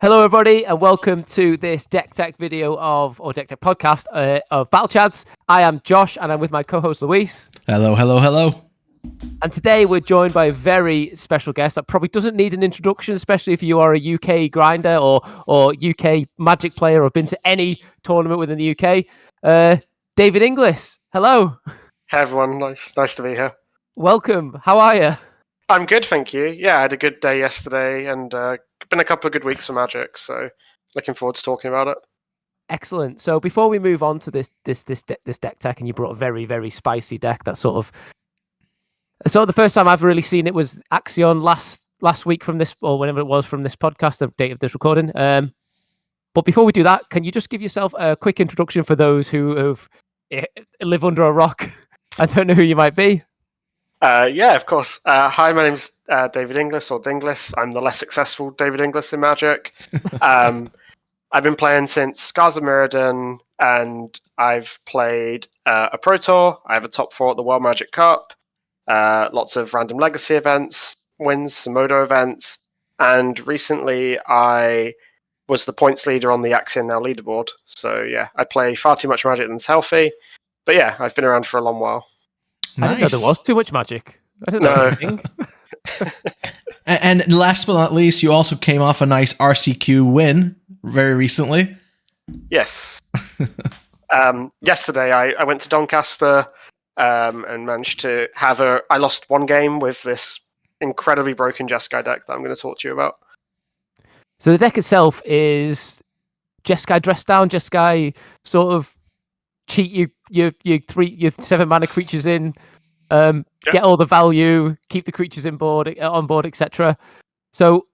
Hello, everybody, and welcome to this Decktech video or Decktech podcast of Battle Chads. I am Josh, and I'm with my co-host Luis. Hello, hello, hello. And today we're joined by a very special guest that probably doesn't need an introduction, especially if you are a UK grinder or UK Magic player or have been to any tournament within the UK. David Inglis, hello. Hey everyone, nice to be here. Welcome. How are you? I'm good, thank you. Yeah, I had a good day yesterday, and been a couple of good weeks for Magic, so looking forward to talking about it. Excellent. So before we move on to this deck tech, and you brought a very, very spicy deck that sort of the first time I've really seen it was Axion last week from this, or whenever it was from this podcast, the date of this recording. But before we do that, can you just give yourself a quick introduction for those who live under a rock? I don't know who you might be. Yeah, of course. Hi, my name's David Inglis, or Dinglis. I'm the less successful David Inglis in Magic. I've been playing since Scars of Mirrodin, and I've played a Pro Tour. I have a top 4 at the World Magic Cup. Lots of random legacy events, wins, some Modo events, and recently I was the points leader on the Axion Now leaderboard. So yeah, I play far too much Magic than's healthy. But yeah, I've been around for a long while. Nice. I didn't know there was too much Magic. I didn't know anything. And last but not least, you also came off a nice RCQ win very recently. Yes. Yesterday I went to Doncaster and managed to have I lost one game with this incredibly broken Jeskai deck that I'm going to talk to you about. So the deck itself is Jeskai dress down, Jeskai sort of cheat your 7 mana creatures in, get all the value, keep the creatures on board, etc. So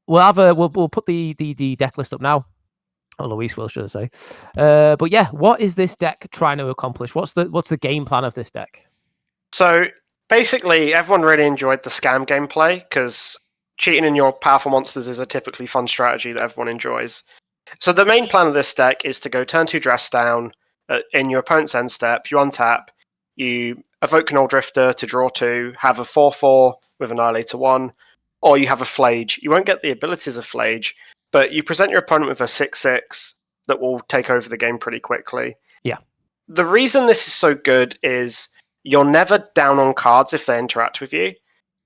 we'll put the deck list up now. Or Luis will, should I say? But yeah, what is this deck trying to accomplish? What's the game plan of this deck? So basically, everyone really enjoyed the scam gameplay because cheating in your powerful monsters is a typically fun strategy that everyone enjoys. So the main plan of this deck is to go turn 2 dress down. In your opponent's end step, you untap, you evoke an Old Drifter to draw 2, have a 4/4 with Annihilator 1, or you have a Flage. You won't get the abilities of Flage, but you present your opponent with a 6/6 that will take over the game pretty quickly. Yeah. The reason this is so good is you're never down on cards if they interact with you.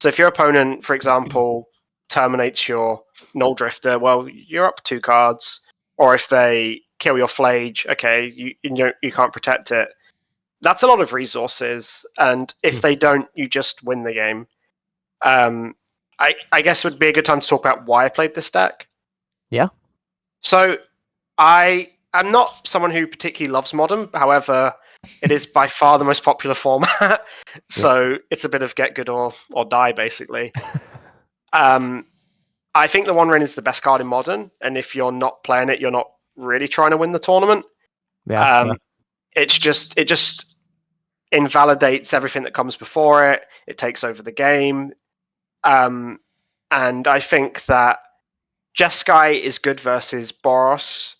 So if your opponent, for example, terminates your Null Drifter, well, you're up 2 cards. Or if they kill your Flage, okay, you can't protect it. That's a lot of resources, and if they don't, you just win the game. I guess it would be a good time to talk about why I played this deck. Yeah. So I'm not someone who particularly loves Modern. However, it is by far the most popular format. So it's a bit of get good or die, basically. I think the One Ring is the best card in Modern, and if you're not playing it, you're not really trying to win the tournament. Yeah. It just invalidates everything that comes before it. It takes over the game. And I think that Jeskai is good versus Boros,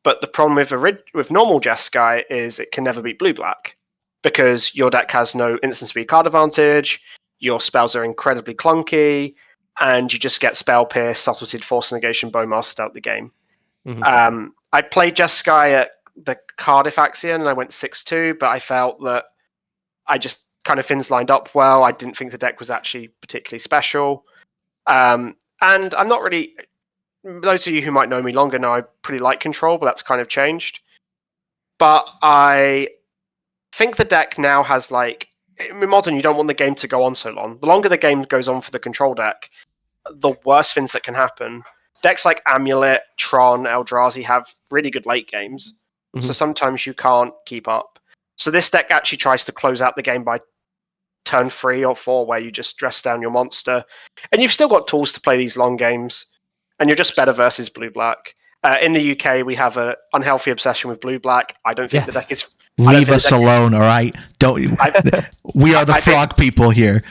but the problem with normal Jeskai is it can never beat blue-black, because your deck has no instant speed card advantage, your spells are incredibly clunky, and you just get Spell Pierce, Subtlety, Force Negation, Bowmaster out the game. Mm-hmm. I played Jeskai at the Cardiff Axion, and I went 6-2, but I felt that I just kind of things lined up well. I didn't think the deck was actually particularly special. And I'm not really... Those of you who might know me longer know I pretty like Control, but that's kind of changed. But I think the deck now has, like... In Modern, you don't want the game to go on so long. The longer the game goes on for the Control deck, the worse things that can happen. Decks like Amulet, Tron, Eldrazi have really good late games. Mm-hmm. So sometimes you can't keep up. So this deck actually tries to close out the game by turn 3 or 4, where you just dress down your monster. And you've still got tools to play these long games. And you're just better versus blue-black. In the UK, we have an unhealthy obsession with blue-black. I don't think the deck is... Leave us alone, all right? We are the frog people here.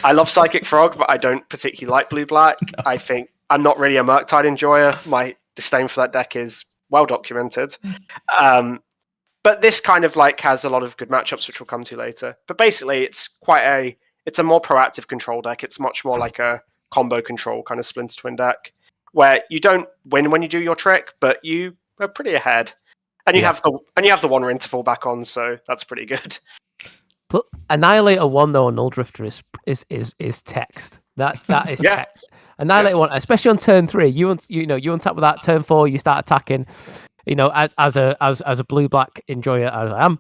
I love Psychic Frog, but I don't particularly like blue-black. No. I think I'm not really a Murktide enjoyer. My disdain for that deck is well documented. But this kind of has a lot of good matchups, which we'll come to later. But basically, it's a more proactive control deck. It's much more like a combo control kind of Splinter Twin deck, where you don't win when you do your trick, but you are pretty ahead, and you have the one ring to fall back on, so that's pretty good. Annihilator 1 though on Null Drifter is text. That is text. Annihilator 1, especially on turn 3, you untap with that. Turn 4, you start attacking. As a blue-black enjoyer as I am,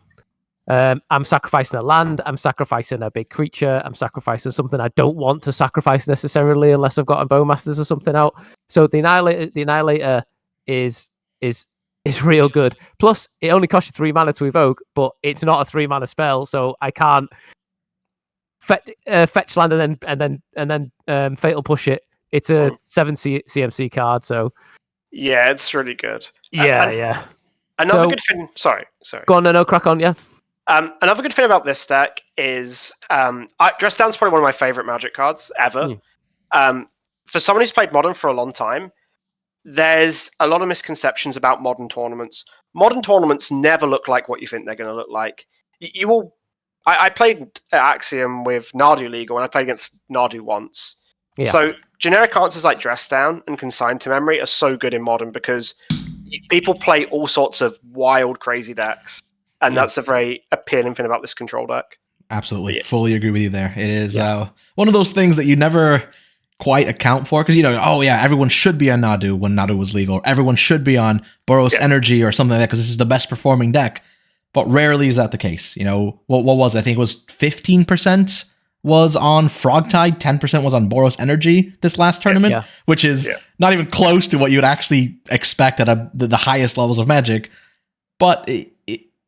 I'm sacrificing a land. I'm sacrificing a big creature. I'm sacrificing something I don't want to sacrifice necessarily, unless I've got a Bowmasters or something out. So the Annihilator is real good. Plus, it only costs you 3 mana to evoke, but it's not a 3 mana spell, so I can't fetch land and then fatal push it. It's a 7 CMC card, so yeah, it's really good. Yeah. Another good thing. Sorry. Go on, no, crack on. Yeah. Another good thing about this deck is Dress Down's probably one of my favorite Magic cards ever. For someone who's played Modern for a long time, there's a lot of misconceptions about Modern tournaments. Modern tournaments never look like what you think they're going to look like. You will. I played at Axiom with Nadu Legal, and I played against Nadu once. Yeah. So generic answers like Dress Down and Consigned to Memory are so good in Modern because people play all sorts of wild, crazy decks. And that's a very appealing thing about this control deck. Absolutely. Fully agree with you there. It is one of those things that you never quite account for because, everyone should be on Nadu when Nadu was legal. Everyone should be on Boros Energy or something like that because this is the best performing deck. But rarely is that the case. What was it? I think it was 15% was on Frogtide, 10% was on Boros Energy this last tournament, which is not even close to what you would actually expect at the highest levels of Magic. But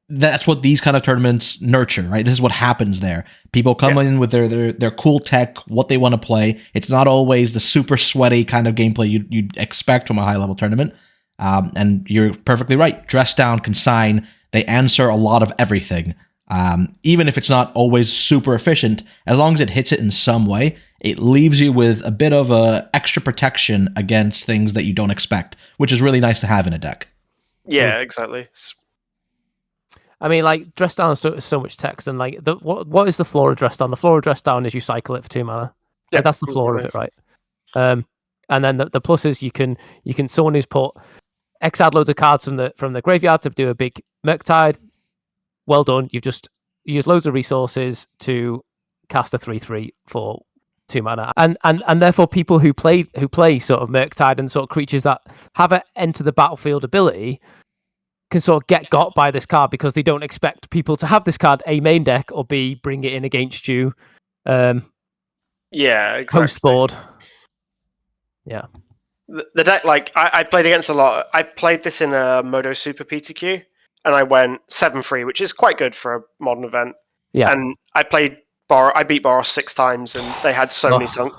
that's what these kind of tournaments nurture, right? This is what happens there. People come in with their cool tech, what they want to play. It's not always the super sweaty kind of gameplay you'd expect from a high-level tournament. And you're perfectly right. Dress Down, Consign, they answer a lot of everything. Even if it's not always super efficient, as long as it hits it in some way, it leaves you with a bit of a extra protection against things that you don't expect, which is really nice to have in a deck. Yeah, exactly. I mean, like, Dress Down is so much text, and like, what is the floor of Dress Down? The floor of Dress Down is you cycle it for 2 mana. Yeah, that's the floor of it, right? And then the plus is you can someone who's put exiled loads of cards from the graveyard to do a big Murktide. Well done. You've just used loads of resources to cast a 3/3 for 2 mana, and therefore people who play sort of Murktide and sort of creatures that have an enter the battlefield ability can sort of get got by this card because they don't expect people to have this card A main deck or B bring it in against you. Exactly. Post board. Yeah. The deck, like I played against a lot. I played this in a Modo Super PTQ, and I went 7-3, which is quite good for a Modern event. Yeah. And I beat Boros 6 times, and they had so many sun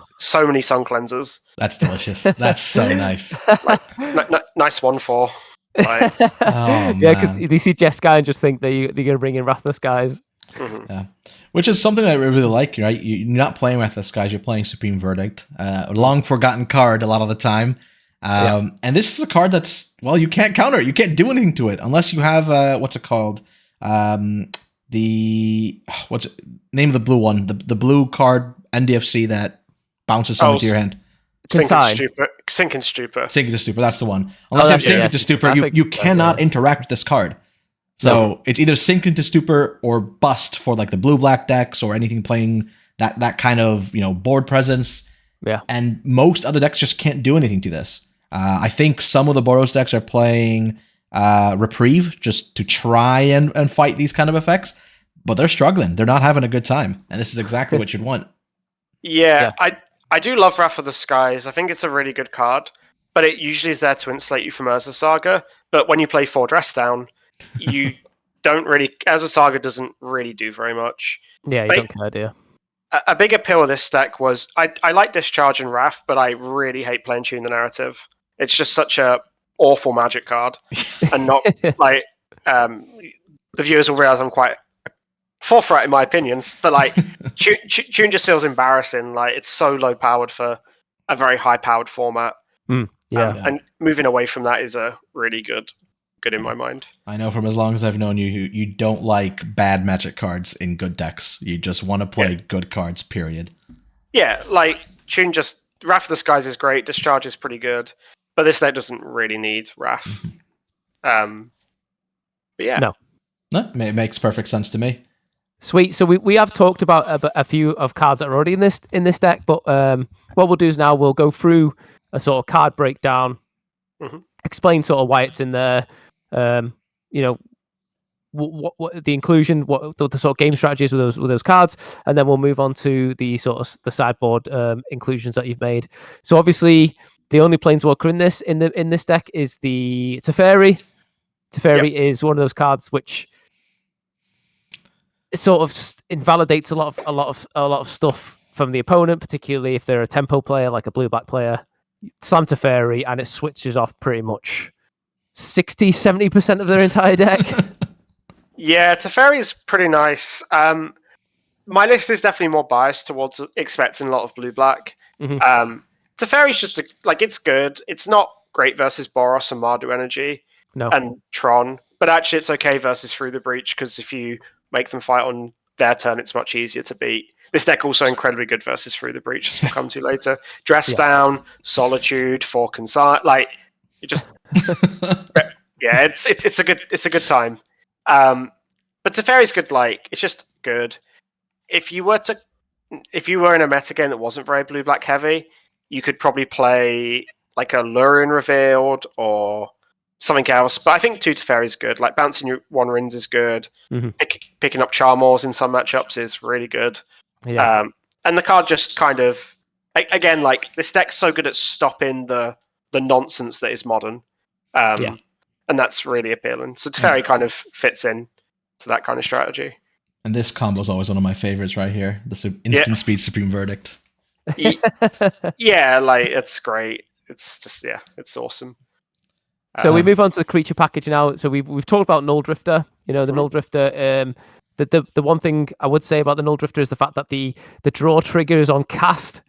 cleansers. That's delicious. That's so nice. Nice 1/4. Like, yeah, because they see Jeskai and just think they're going to bring in Rathalos guys. Mm-hmm. Yeah, which is something I really like, right? You're not playing Rathalos guys, you're playing Supreme Verdict, a long forgotten card a lot of the time. And this is a card that's, you can't counter it. You can't do anything to it unless you have what's it called? Name of the blue one? The blue card NDFC that bounces something to your hand. Sink and Stupor. That's the one. Unless you have Sink into Stupor, you cannot interact with this card. So it's either Sink into Stupor or Bust for like the blue-black decks or anything playing that kind of board presence. Yeah. And most other decks just can't do anything to this. I think some of the Boros decks are playing Reprieve just to try and fight these kind of effects, but they're struggling. They're not having a good time, and this is exactly what you'd want. Yeah. I do love Wrath of the Skies. I think it's a really good card, but it usually is there to insulate you from Urza Saga. But when you play 4 Dress Down, you don't really... Urza Saga doesn't really do very much. Yeah, you don't care, do you? A big appeal of this deck was... I like Discharge and Wrath, but I really hate playing Tune the Narrative. It's just such a awful Magic card. And not like... the viewers will realize I'm quite... forthright in my opinions, but like Tune just feels embarrassing. Like it's so low powered for a very high powered format. And moving away from that is a really good in my mind. I know from as long as I've known you, you don't like bad Magic cards in good decks. You just want to play good cards, period. Yeah, like Tune just Wrath of the Skies is great. Discharge is pretty good. but this deck doesn't really need Wrath. But yeah. No. No, it makes perfect sense to me. Sweet. So we have talked about a few of cards that are already in this deck, but what we'll do is now we'll go through a sort of card breakdown, explain sort of why it's in there, what the inclusion, what the sort of game strategies with those cards, and then we'll move on to the sort of the sideboard inclusions that you've made. So obviously, the only planeswalker in this deck is the Teferi. Teferi is one of those cards which sort of invalidates a lot of stuff from the opponent, particularly if they're a tempo player like a blue-black player. Slam Teferi and it switches off pretty much 60-70% of their entire deck. Yeah, Teferi is pretty nice. My list is definitely more biased towards expecting a lot of blue-black. Teferi's just it's good. It's not great versus Boros and Mardu Energy and Tron, but actually it's okay versus Through the Breach because if you make them fight on their turn, it's much easier to beat. This deck also incredibly good versus Through the Breach, as we'll come to later. Dress Down, Solitude, Fork and Side, it just it's a good time. But Teferi's good. It's just good. If you were in a meta game that wasn't very blue black heavy, you could probably play like a Lurian Revealed or something else. But I think 2 Teferi's good. Like bouncing your 1 Rins is good. Picking up Charmors in some matchups is really good. Yeah. And the card just kind of again this deck's so good at stopping the nonsense that is modern. And that's really appealing. So Teferi kind of fits in to that kind of strategy. And this combo is always one of my favorites right here. The instant speed Supreme Verdict. It's great. It's just it's awesome. So we move on to the creature package now. So we've talked about Null Drifter. The Null Drifter. The one thing I would say about the Null Drifter is the fact that the draw trigger is on cast,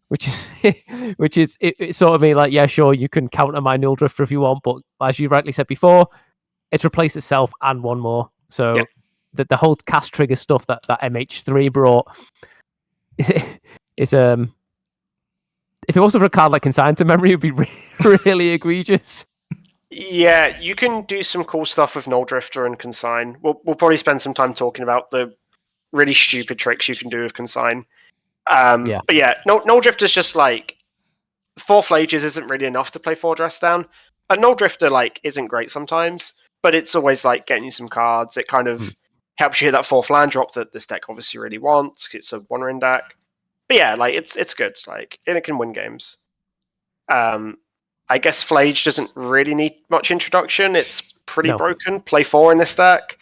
which is it's sort of me like, yeah, sure, you can counter my Null Drifter if you want, but as you rightly said before, it's replaced itself and one more. So the whole cast trigger stuff that MH3 brought is if it wasn't for a card like Consign to Memory, it would be really egregious. Yeah, you can do some cool stuff with Null Drifter and Consign. We'll probably spend some time talking about the really stupid tricks you can do with Consign. But Null Drifter's just 4 Flages isn't really enough to play 4 Dress Down. And Null Drifter isn't great sometimes, but it's always getting you some cards. It kind of helps you hit that 4th land drop that this deck obviously really wants. It's a 1-rin deck. But it's good. And it can win games. I guess Flage doesn't really need much introduction. It's pretty broken. Play 4 in this deck.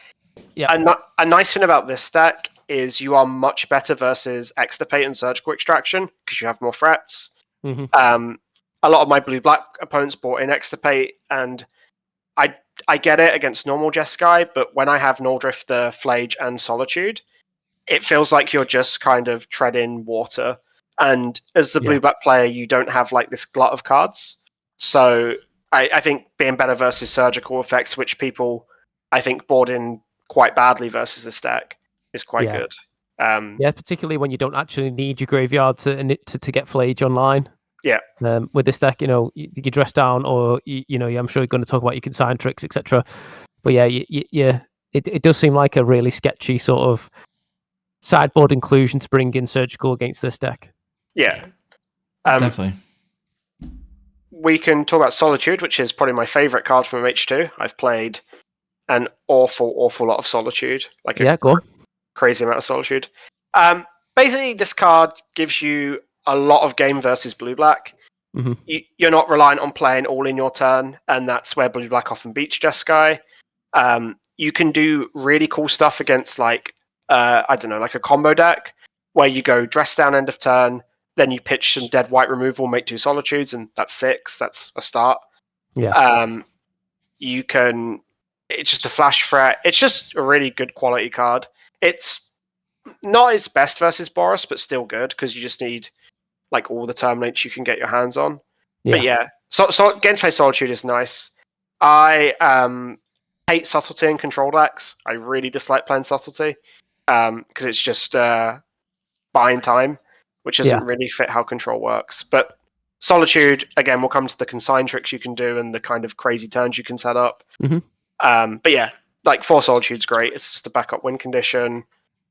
Yeah. A nice thing about this deck is you are much better versus Extirpate and Surgical Extraction because you have more threats. A lot of my blue-black opponents bought in Extirpate, and I get it against normal Jeskai, but when I have Null Drifter, Flage, and Solitude, it feels like you're just kind of treading water. And as the blue-black player, you don't have this glut of cards. So I think being better versus surgical effects, which people I think board in quite badly versus this deck, is quite good. Particularly when you don't actually need your graveyard to get Flage online. Yeah. With this deck, you dress down, or I'm sure you're going to talk about your consign tricks, etc. But it does seem like a really sketchy sort of sideboard inclusion to bring in surgical against this deck. Yeah, definitely. We can talk about Solitude, which is probably my favorite card from MH2. I've played an awful lot of Solitude, crazy amount of Solitude. Basically, this card gives you a lot of game versus blue-black. You're not reliant on playing all in your turn, and that's where blue-black often beats Jeskai. You can do really cool stuff against a combo deck where you go dress down end of turn, then you pitch some dead white removal, make 2 Solitudes, and that's 6. That's a start. Yeah. You can. It's just a flash threat. It's just a really good quality card. It's not its best versus Boros, but still good because you just need all the terminates you can get your hands on. Yeah. But so getting to play Solitude is nice. I hate Subtlety and Control decks. I really dislike playing Subtlety because it's just buying time, which doesn't really fit how Control works. But Solitude, again, we'll come to the consign tricks you can do and the kind of crazy turns you can set up. But yeah, like 4 Solitude's great. It's just a backup win condition.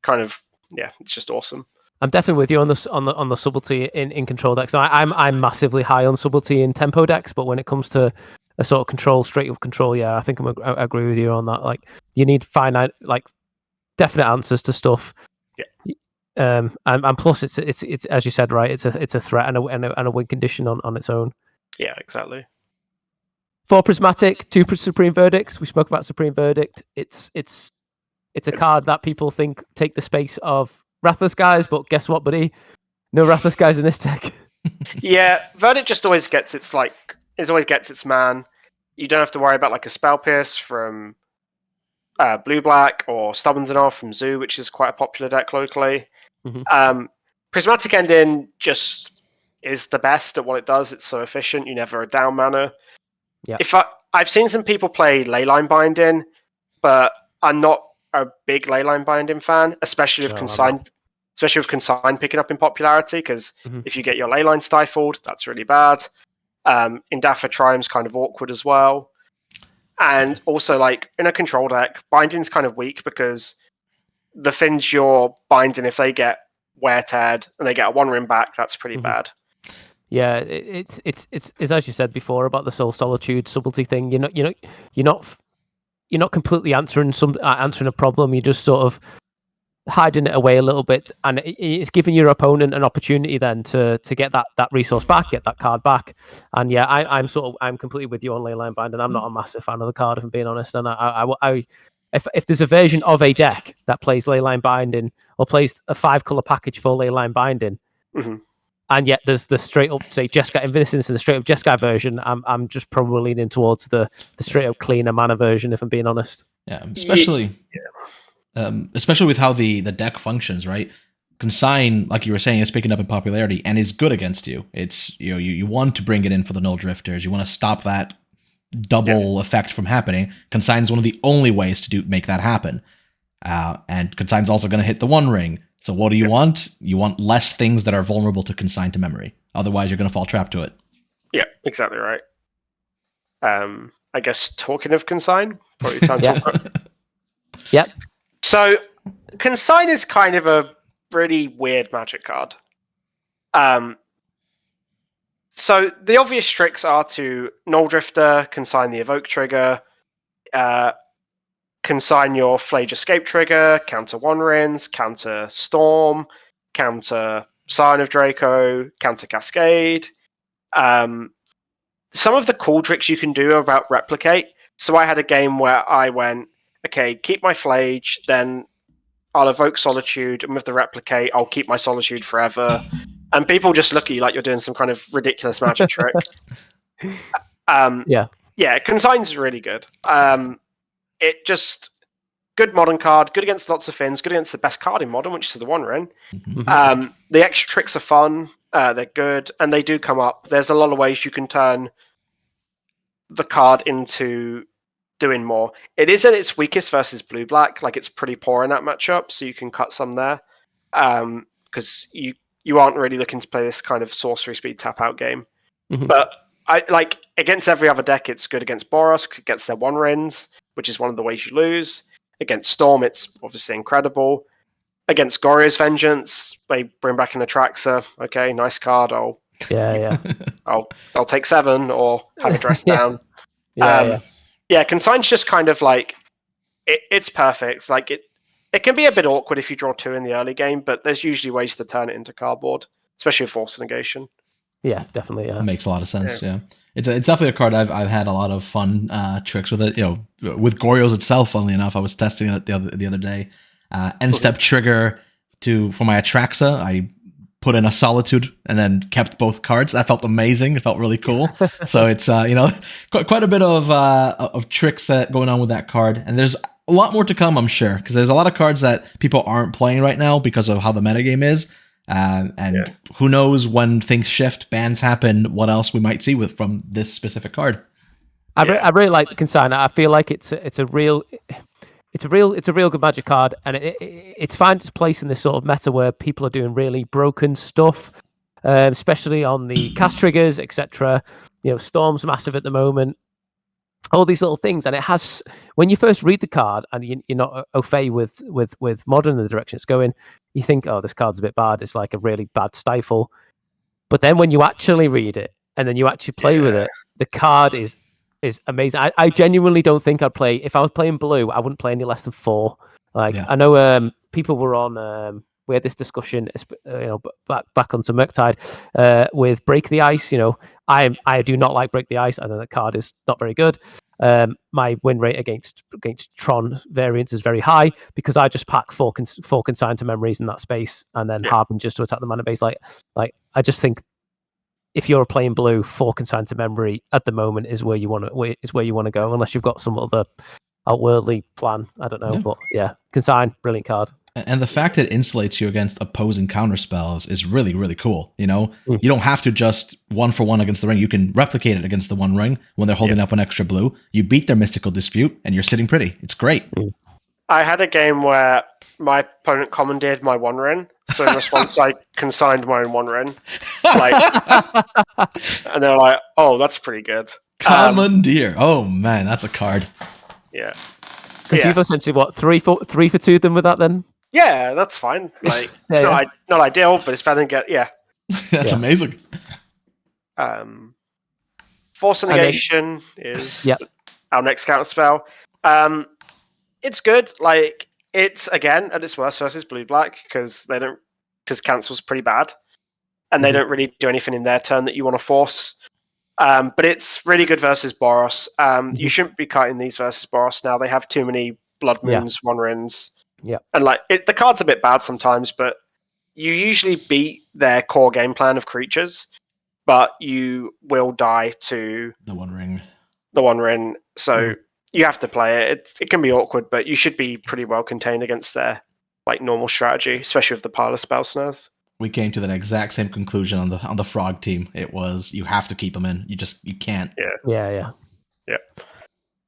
Kind of, yeah, it's just awesome. I'm definitely with you on the subtlety in control decks. I'm massively high on subtlety in tempo decks, but when it comes to a sort of control, straight up control, yeah, I think I agree with you on that. Like, you need finite, like, definite answers to stuff. Yeah. And plus it's as you said, right? It's a threat and a win condition on its own. Yeah, exactly. 4 Prismatic, 2 Supreme Verdicts. We spoke about Supreme Verdict. It's a card that people think take the space of Wrathless Guys, but guess what, buddy? No Wrathless Guys in this deck. Yeah, Verdict just always gets its man. You don't have to worry about like a Spell Pierce from Blue-Black or Stubborn Enough from Zoo, which is quite a popular deck locally. Prismatic Ending just is the best at what it does. It's so efficient. You never are down mana. Yeah. I've seen some people play Leyline Binding, but I'm not a big Leyline Binding fan, especially with Consign picking up in popularity, because if you get your Leyline stifled, that's really bad. Indafa Triumph's kind of awkward as well. And also, like, in a control deck, Binding's kind of weak because the things you're binding, if they get wear-teared and they get a 1 ring back, that's pretty bad. Yeah, it's as you said before about the soul solitude subtlety thing. You're not completely answering a problem. You're just sort of hiding it away a little bit, and it's giving your opponent an opportunity then to get that resource back, get that card back. And yeah, I'm completely with you on Leyline Binding. I'm not a massive fan of the card, if I'm being honest. And if there's a version of a deck that plays Leyline Binding or plays a 5-color package for Leyline Binding, and yet there's the straight up, say, Jeskai Infinite and the straight up Jeskai version, I'm just probably leaning towards the straight up cleaner mana version, if I'm being honest. Yeah, especially with how the deck functions, right? Consign, like you were saying, is picking up in popularity and is good against you. It's you want to bring it in for the Null Drifters. You want to stop that double effect from happening. Consign is one of the only ways to make that happen. And Consign's also going to hit the 1 ring. So what do you want? You want less things that are vulnerable to Consign to memory. Otherwise, you're going to fall trap to it. Yeah, exactly right. I guess talking of Consign, probably time to talk about. Yeah. So Consign is kind of a pretty weird Magic card. So the obvious tricks are to Null Drifter, Consign the Evoke trigger, Consign your Flage Escape trigger, counter 1 rings, counter Storm, counter Scion of Draco, counter Cascade. Some of the cool tricks you can do are about Replicate. So I had a game where I went, okay, keep my Flage, then I'll evoke Solitude, and with the Replicate, I'll keep my Solitude forever. And people just look at you like you're doing some kind of ridiculous magic trick. Yeah, Consign's really good. It just good modern card, good against lots of things, good against the best card in modern, which is the 1 ring. The extra tricks are fun, they're good, and they do come up. There's a lot of ways you can turn the card into doing more. It is at its weakest versus blue-black, like it's pretty poor in that matchup, so you can cut some there. Because you aren't really looking to play this kind of sorcery speed tap out game. But I like against every other deck, it's good against Boros because it gets their 1 rings, which is one of the ways you lose. Against Storm, it's obviously incredible. Against Goryo's Vengeance, they bring back an Atraxa. Okay, nice card. I'll take 7 or have it dressed down. Yeah, Consign's just kind of like it's perfect. Like it can be a bit awkward if you draw 2 in the early game, but there's usually ways to turn it into cardboard, especially with Force Negation. Yeah, definitely. Yeah, it makes a lot of sense. Yeah. It's definitely a card I've had a lot of fun tricks with it. With Goryo's itself. Funnily enough, I was testing it the other day. End step trigger for my Atraxa. I put in a Solitude and then kept both cards. That felt amazing. It felt really cool. So it's quite a bit of tricks that going on with that card, and there's a lot more to come, I'm sure, because there's a lot of cards that people aren't playing right now because of how the metagame is. Who knows when things shift, bans happen, what else we might see from this specific card. I really like the Consign. I feel like it's a real good Magic card, and it's fine to place in this sort of meta where people are doing really broken stuff. especially on the cast triggers, etc. Storm's massive at the moment. All these little things, and it has. When you first read the card and you're not au fait with modern in the direction it's going, you think, oh, this card's a bit bad. It's like a really bad stifle. But then when you actually read it and then you actually play with it, the card is amazing. I genuinely don't think I'd play, if I was playing blue, I wouldn't play any less than 4. I know people were on. We had this discussion, back onto Murktide with Break the Ice. I do not like Break the Ice. I know that card is not very good. My win rate against Tron variants is very high because I just pack four consign to memories in that space and then Harbingers to attack the mana base. Like I just think if you're playing blue, 4 consign to memory at the moment is where you want to go, unless you've got some other outworldly plan. I don't know, but consign, brilliant card. And the fact that it insulates you against opposing counterspells is really, really cool. You don't have to just 1-for-1 against the ring. You can replicate it against the One Ring when they're holding up an extra blue. You beat their Mystical Dispute, and you're sitting pretty. It's great. I had a game where my opponent commandeered my One Ring, so in response, I consigned my own One Ring. And they're like, "Oh, that's pretty good." Commandeer. Oh man, that's a card. Yeah. Because you've essentially 3 for 2 them with that then. Yeah, that's fine. It's not ideal, but it's better than That's amazing. Force Negation is our next counterspell. It's good. It's again at its worst versus blue black because cancel's pretty bad, and they don't really do anything in their turn that you want to force. But it's really good versus Boros. You shouldn't be cutting these versus Boros now. They have too many Blood Moons, One Rings. Yeah, and the card's a bit bad sometimes, but you usually beat their core game plan of creatures, but you will die to the One Ring. So you have to play it. It can be awkward, but you should be pretty well contained against their normal strategy, especially with the pile of spell snares. We came to that exact same conclusion on the Frog team. It was you have to keep them in. You can't. Yeah.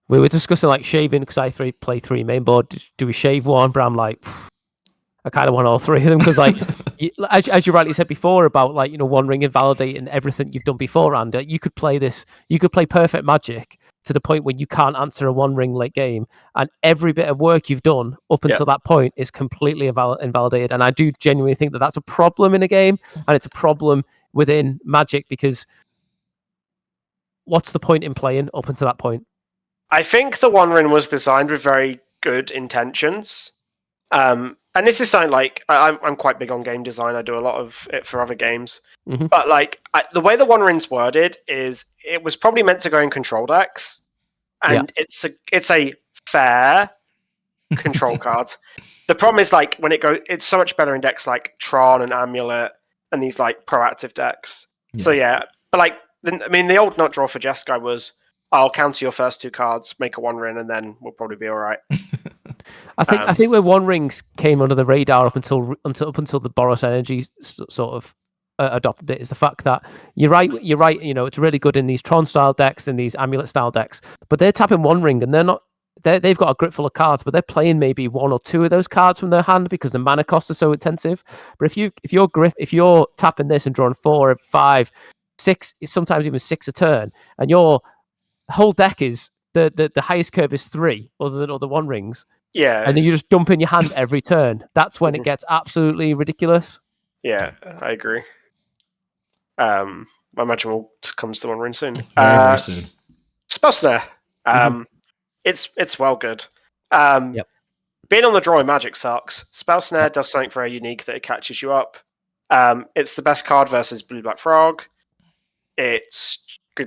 We were discussing shaving because I play 3 main board. Do we shave one? But I'm like, I kind of want all 3 of them because, as you rightly said before about One Ring invalidating everything you've done beforehand. You could play this. You could play Perfect Magic to the point when you can't answer a One Ring late game, and every bit of work you've done up until that point is completely invalidated. And I do genuinely think that that's a problem in a game, and it's a problem within Magic because what's the point in playing up until that point? I think the One Ring was designed with very good intentions. And this is something I'm quite big on game design. I do a lot of it for other games. Mm-hmm. But the way the One Ring's worded is it was probably meant to go in control decks. And it's a fair control card. The problem is when it goes, it's so much better in decks like Tron and Amulet and these proactive decks. Yeah. So but the old not draw for Jeskai was, I'll counter your first 2 cards, make a One Ring, and then we'll probably be all right. I think where One Rings came under the radar up until the Boros Energy sort of adopted it is the fact that you're right. It's really good in these Tron style decks and these Amulet style decks, but they're tapping One Ring and they've got a grip full of cards, but they're playing maybe 1 or 2 of those cards from their hand because the mana costs are so intensive. But if you're tapping this and drawing 4, 5, 6, sometimes even 6 a turn, and your whole deck is the highest curve is 3 other than other One Rings. Yeah. And then you just dump in your hand every turn. That's when it gets absolutely ridiculous. Yeah, I agree. I imagine we'll come to the One Ring soon. Very soon. Spell Snare. It's well good. Being on the draw in Magic sucks. Spell Snare does something very unique that it catches you up. It's the best card versus Blue Black Frog. It's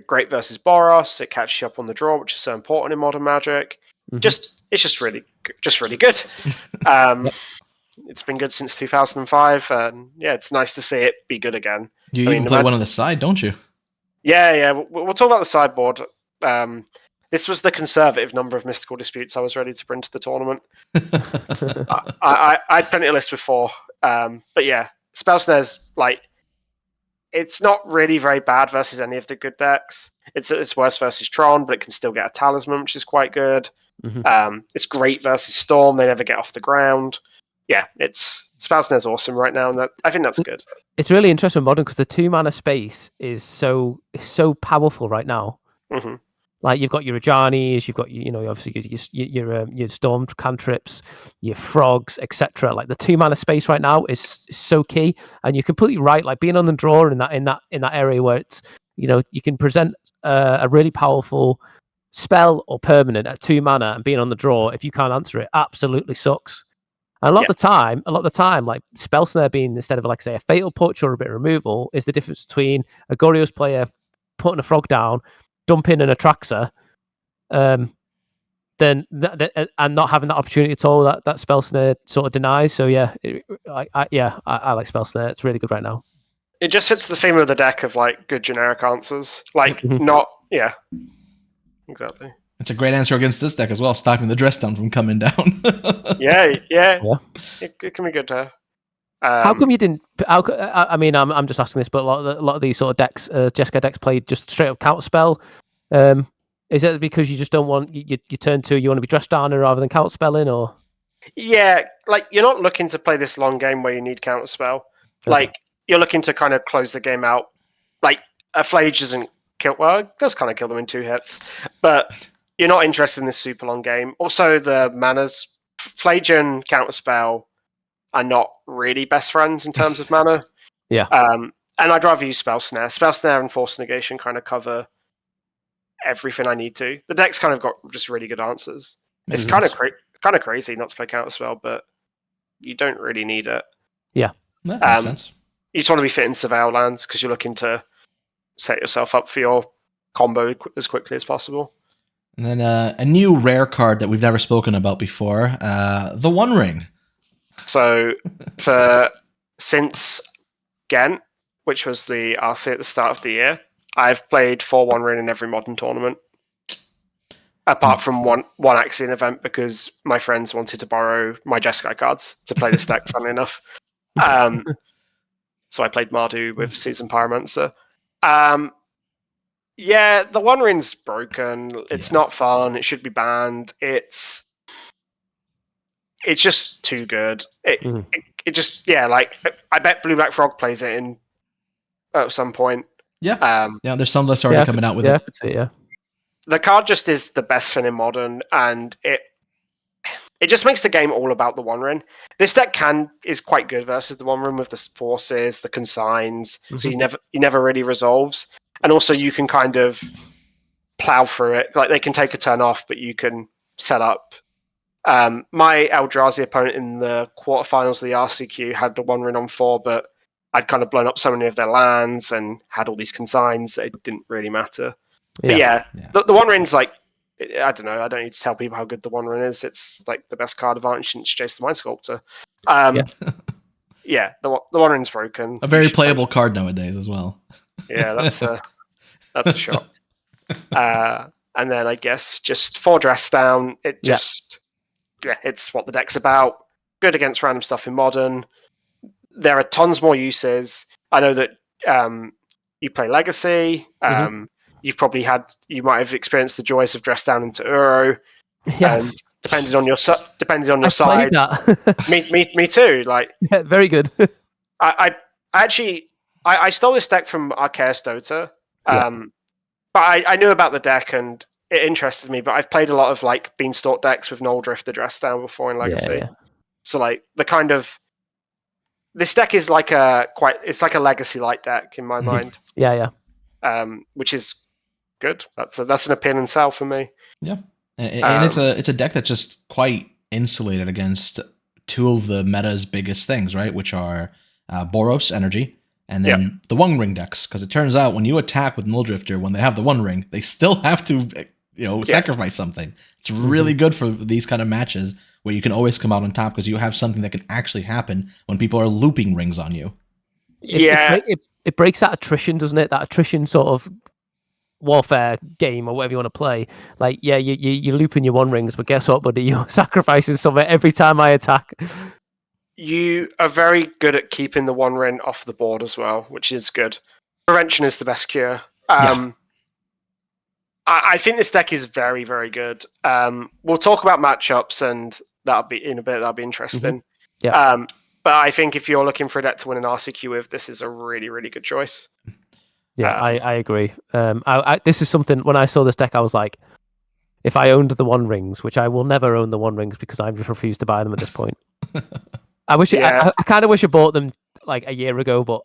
great versus Boros. It catches you up on the draw, which is so important in modern Magic. It's just really good. It's been good since 2005, and it's nice to see it be good again. You even play one on the side, don't you? Yeah. We'll talk about the sideboard. This was the conservative number of Mystical Disputes I was ready to bring to the tournament. I had plenty of lists with 4, but Spell Snare's it's not really very bad versus any of the good decks. It's worse versus Tron, but it can still get a Talisman, which is quite good. It's great versus Storm. They never get off the ground. yeah, it's Spellsnare's awesome right now, and I think that's good. It's really interesting in Modern because the 2-mana space is so powerful right now. Mm-hmm. Like you've got your Rajanis, you've got obviously your storm cantrips, your frogs, etc. Like the 2-mana space right now is so key, and you're completely right. Like being on the draw in that area where it's you can present a really powerful spell or permanent at 2-mana, and being on the draw if you can't answer it absolutely sucks. And a lot of the time, like Spell Snare being instead of like say a Fatal Push or a bit of removal is the difference between a Goryo's player putting a frog down, dumping an Atraxa, and not having that opportunity at all that Spell Snare sort of denies. So yeah, I like Spell Snare. It's really good right now. It just fits the theme of the deck of like good generic answers, like not exactly. It's a great answer against this deck as well, stopping the dress down from coming down. yeah. It can be good to. How come you didn't? I mean, I'm just asking this, but a lot of these sort of decks, Jeskai decks, played just straight up counterspell. Is it because you just don't want you turn 2, you want to be dressed down rather than counterspelling, or? Yeah, like you're not looking to play this long game where you need counterspell. Okay. Like you're looking to kind of close the game out. Like a Flage doesn't kill. Well, it does kind of kill them in 2 hits, but you're not interested in this super long game. Also, the manas, Flage and counterspell are not really best friends in terms of mana. Yeah. And I'd rather use Spell Snare. Spell Snare and Force Negation kind of cover everything I need to. The deck's kind of got just really good answers. It's kind of crazy not to play Counterspell, but you don't really need it. Yeah. That makes sense. You just want to be fitting Surveil lands because you're looking to set yourself up for your combo as quickly as possible. And then a new rare card that we've never spoken about before, the One Ring. So since Ghent, which was the RC at the start of the year, I've played 4 One Ring in every Modern tournament. Apart from one Axion event because my friends wanted to borrow my Jeskai cards to play this deck, funnily enough. So I played Mardu with Seasoned Pyromancer. Yeah, the One Ring's broken. It's not fun. It should be banned. It's just too good. It just like I bet Blue Black Frog plays it in at some point. Yeah. There's some lists already coming out with it. Yeah. The card just is the best thing in Modern, and it just makes the game all about the One Ring. This deck is quite good versus the One Ring with the forces, the consigns, so you never really resolves. And also you can kind of plow through it. Like they can take a turn off, but you can set up. My Eldrazi opponent in the quarterfinals of the RCQ had the One Ring on 4, but I'd kind of blown up so many of their lands and had all these consigns that it didn't really matter. But the One Ring's like, I don't know, I don't need to tell people how good the One Ring is. It's like the best card advantage since Jace the Mind Sculptor. The One Ring's broken. A very playable card nowadays as well. Yeah, that's a shot. And then I guess just 4 dress down, it's what the deck's about. Good against random stuff in Modern. There are tons more uses. I know that you play Legacy. You might have experienced the joys of dress down into Uro. Yes. Depending on your side. me too. Like, very good. I stole this deck from Arceus Dota. But I knew about the deck and it interested me. But I've played a lot of like Beanstalk decks with Null Drifter dress down before in Legacy. So like the kind of this deck is like it's like a Legacy light deck in my mind. Which is good. That's an appeal and sell for me. Yeah, and it's a deck that's just quite insulated against 2 of the meta's biggest things, right? Which are Boros Energy and then the One Ring decks. Because it turns out when you attack with Null Drifter, when they have the One Ring, they still have to sacrifice something. It's really good for these kind of matches where you can always come out on top because you have something that can actually happen when people are looping rings on you. It breaks that attrition, doesn't it? That attrition sort of warfare game or whatever you want to play. Like, you're looping your One Rings, but guess what, buddy? You're sacrificing something every time I attack. You are very good at keeping the One Ring off the board as well, which is good. Prevention is the best cure. I think this deck is very, very good. We'll talk about matchups, and that'll be in a bit. That'll be interesting. Yeah. But I think if you're looking for a deck to win an RCQ with, this is a really, really good choice. Yeah, I agree. This is something, when I saw this deck, I was like, if I owned the One Rings, which I will never own the One Rings because I've just refused to buy them at this point. I wish I kind of wish I bought them like a year ago, but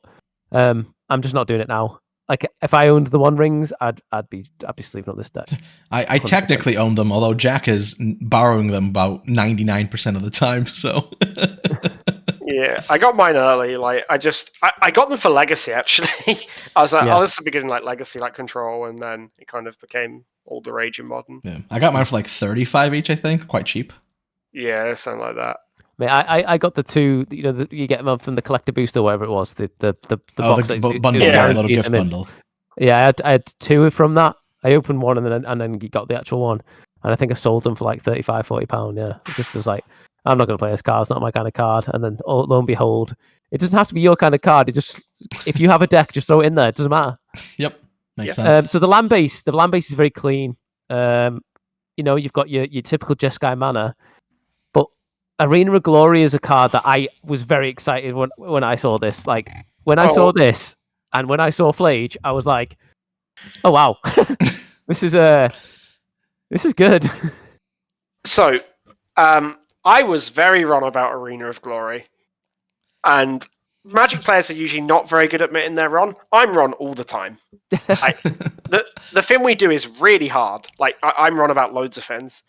I'm just not doing it now. Like if I owned the One Rings, I'd be sleeving up this deck. I technically own them, although Jack is borrowing them about 99% of the time. So yeah, I got mine early. Like I got them for Legacy actually. I was like, oh, this would be good in like Legacy, like Control, and then it kind of became all the rage in Modern. Yeah, I got mine for like 35 each, I think, quite cheap. Yeah, something like that. I got the two. You know, you get them from the collector booster, whatever it was. The box bundle, yeah, little gift bundle. Yeah, I had two from that. I opened one and then got the actual one, and I think I sold them for like £35-40. Yeah, just as like, I'm not going to play this card. It's not my kind of card. And then lo and behold, it doesn't have to be your kind of card. It just, if you have a deck, just throw it in there. It doesn't matter. Yep, makes sense. So the land base is very clean. You know, you've got your typical Jeskai mana. Arena of Glory is a card that I was very excited when I saw this. Like when I saw this and when I saw Flage, I was like, "Oh wow, this is good." So, I was very wrong about Arena of Glory, and Magic players are usually not very good at admitting they're wrong. I'm wrong all the time. The thing we do is really hard. Like I'm wrong about loads of things.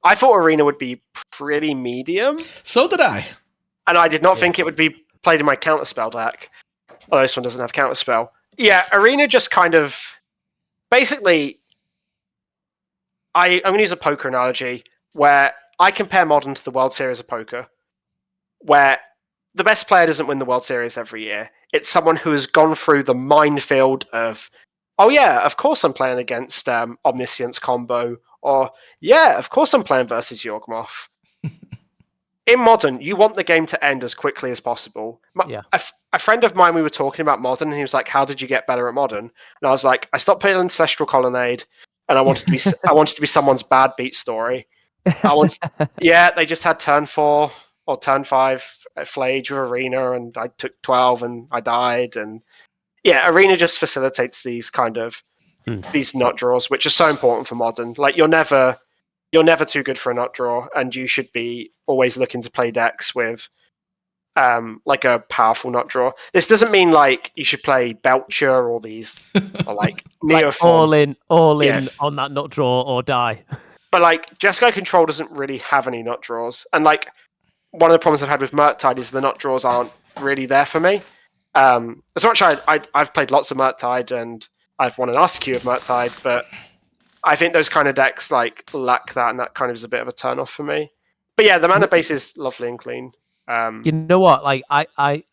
I thought Arena would be pretty medium. So did I. And I did not think it would be played in my Counterspell deck. Although this one doesn't have Counterspell. Yeah, Arena just kind of... Basically, I'm going to use a poker analogy where I compare Modern to the World Series of Poker, where the best player doesn't win the World Series every year. It's someone who has gone through the minefield of, oh yeah, of course I'm playing against Omniscience combo, or, yeah, of course I'm playing versus Yawgmoth. In Modern, you want the game to end as quickly as possible. A friend of mine, we were talking about Modern, and he was like, how did you get better at Modern? And I was like, I stopped playing Ancestral Colonnade, and I wanted to be someone's bad beat story. They just had turn 4 or turn 5 at Flage with Arena, and I took 12 and I died. And yeah, Arena just facilitates these kind of these nut draws, which are so important for Modern. Like you're never too good for a nut draw, and you should be always looking to play decks with like a powerful nut draw. This doesn't mean like you should play Belcher or these or like Neoform. all in on that nut draw or die. But like Jeskai Control doesn't really have any nut draws, and like one of the problems I've had with Murktide is the nut draws aren't really there for me. As much as I've played lots of Murktide and I've won an RCQ with Murktide, but I think those kind of decks like lack that, and that kind of is a bit of a turn off for me. But yeah, the mana base is lovely and clean. You know what? Like I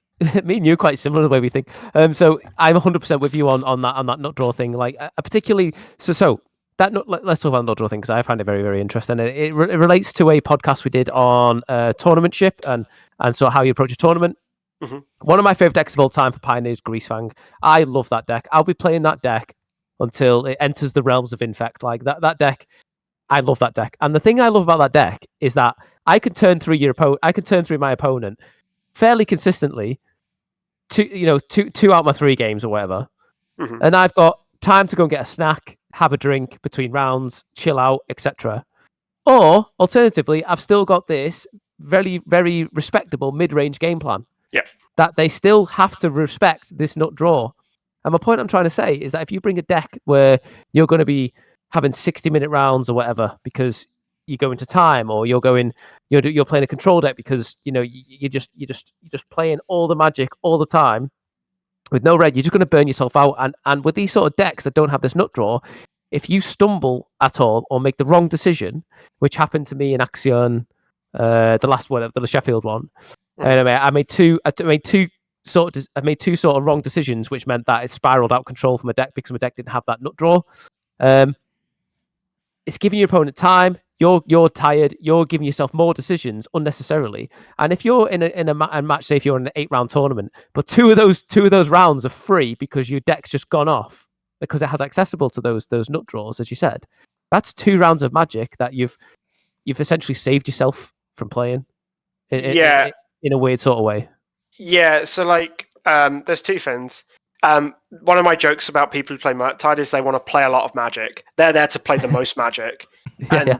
me and you are quite similar the way we think. So I'm 100% with you on that nut draw thing. Like particularly so that let's talk about the nut draw thing because I find it very, very interesting. It relates to a podcast we did on tournamentship and so how you approach a tournament. Mm-hmm. One of my favorite decks of all time for Pioneer is Greasefang. I love that deck. I'll be playing that deck until it enters the realms of Infect. Like that deck, I love that deck. And the thing I love about that deck is that I can turn through my opponent fairly consistently. Two out my 3 games or whatever, and I've got time to go and get a snack, have a drink between rounds, chill out, etc. Or alternatively, I've still got this very, very respectable mid-range game plan. Yeah, that they still have to respect this nut draw. And my point I'm trying to say is that if you bring a deck where you're going to be having 60-minute rounds or whatever because you go into time, or you're playing a control deck because you're just playing all the magic all the time with no red, you're just going to burn yourself out. And with these sort of decks that don't have this nut draw, if you stumble at all or make the wrong decision, which happened to me in Axion, the last one, the Sheffield one, anyway, I made two sort of wrong decisions, which meant that it spiraled out control from a deck because my deck didn't have that nut draw. It's giving your opponent time. You're tired. You're giving yourself more decisions unnecessarily. And if you're in a match, say if you're in an 8-round tournament, but two of those rounds are free because your deck's just gone off because it has accessible to those nut draws, as you said, that's 2 rounds of magic that you've essentially saved yourself from playing. in a weird sort of way. Yeah, so like, there's two things. One of my jokes about people who play Murktide is they want to play a lot of Magic. They're there to play the most Magic, and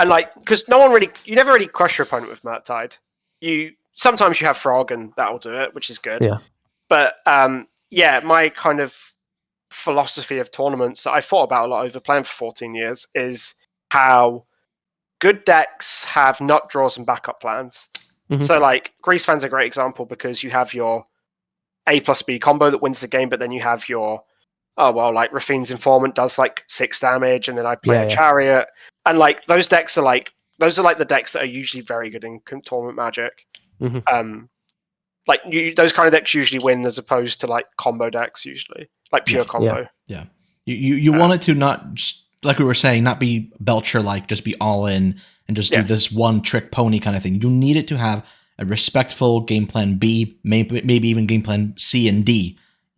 like, because you never really crush your opponent with Murktide. Sometimes you have Frog, and that'll do it, which is good. Yeah. But my kind of philosophy of tournaments that I thought about a lot over playing for 14 years is how good decks have nut draws and backup plans. Mm-hmm. So like Grease Fan's a great example because you have your A+B combo that wins the game, but then you have your like Rafine's Informant does like 6 damage, and then I play a Chariot, and like those are like the decks that are usually very good in tournament Magic. Mm-hmm. Like those kind of decks usually win as opposed to like combo decks usually, like pure combo. Yeah. You want it to not just, like we were saying, not be Belcher like just be all in and just do this one trick pony kind of thing. You need it to have a respectful game plan B, maybe even game plan C and D.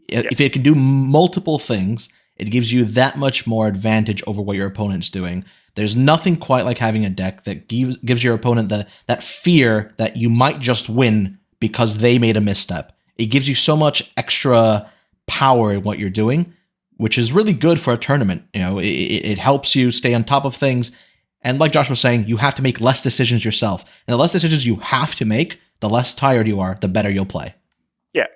If it can do multiple things, it gives you that much more advantage over what your opponent's doing. There's nothing quite like having a deck that gives your opponent that fear that you might just win because they made a misstep. It gives you so much extra power in what you're doing, which is really good for a tournament. You know, it helps you stay on top of things. And like Josh was saying, you have to make less decisions yourself. And the less decisions you have to make, the less tired you are, the better you'll play. Yeah,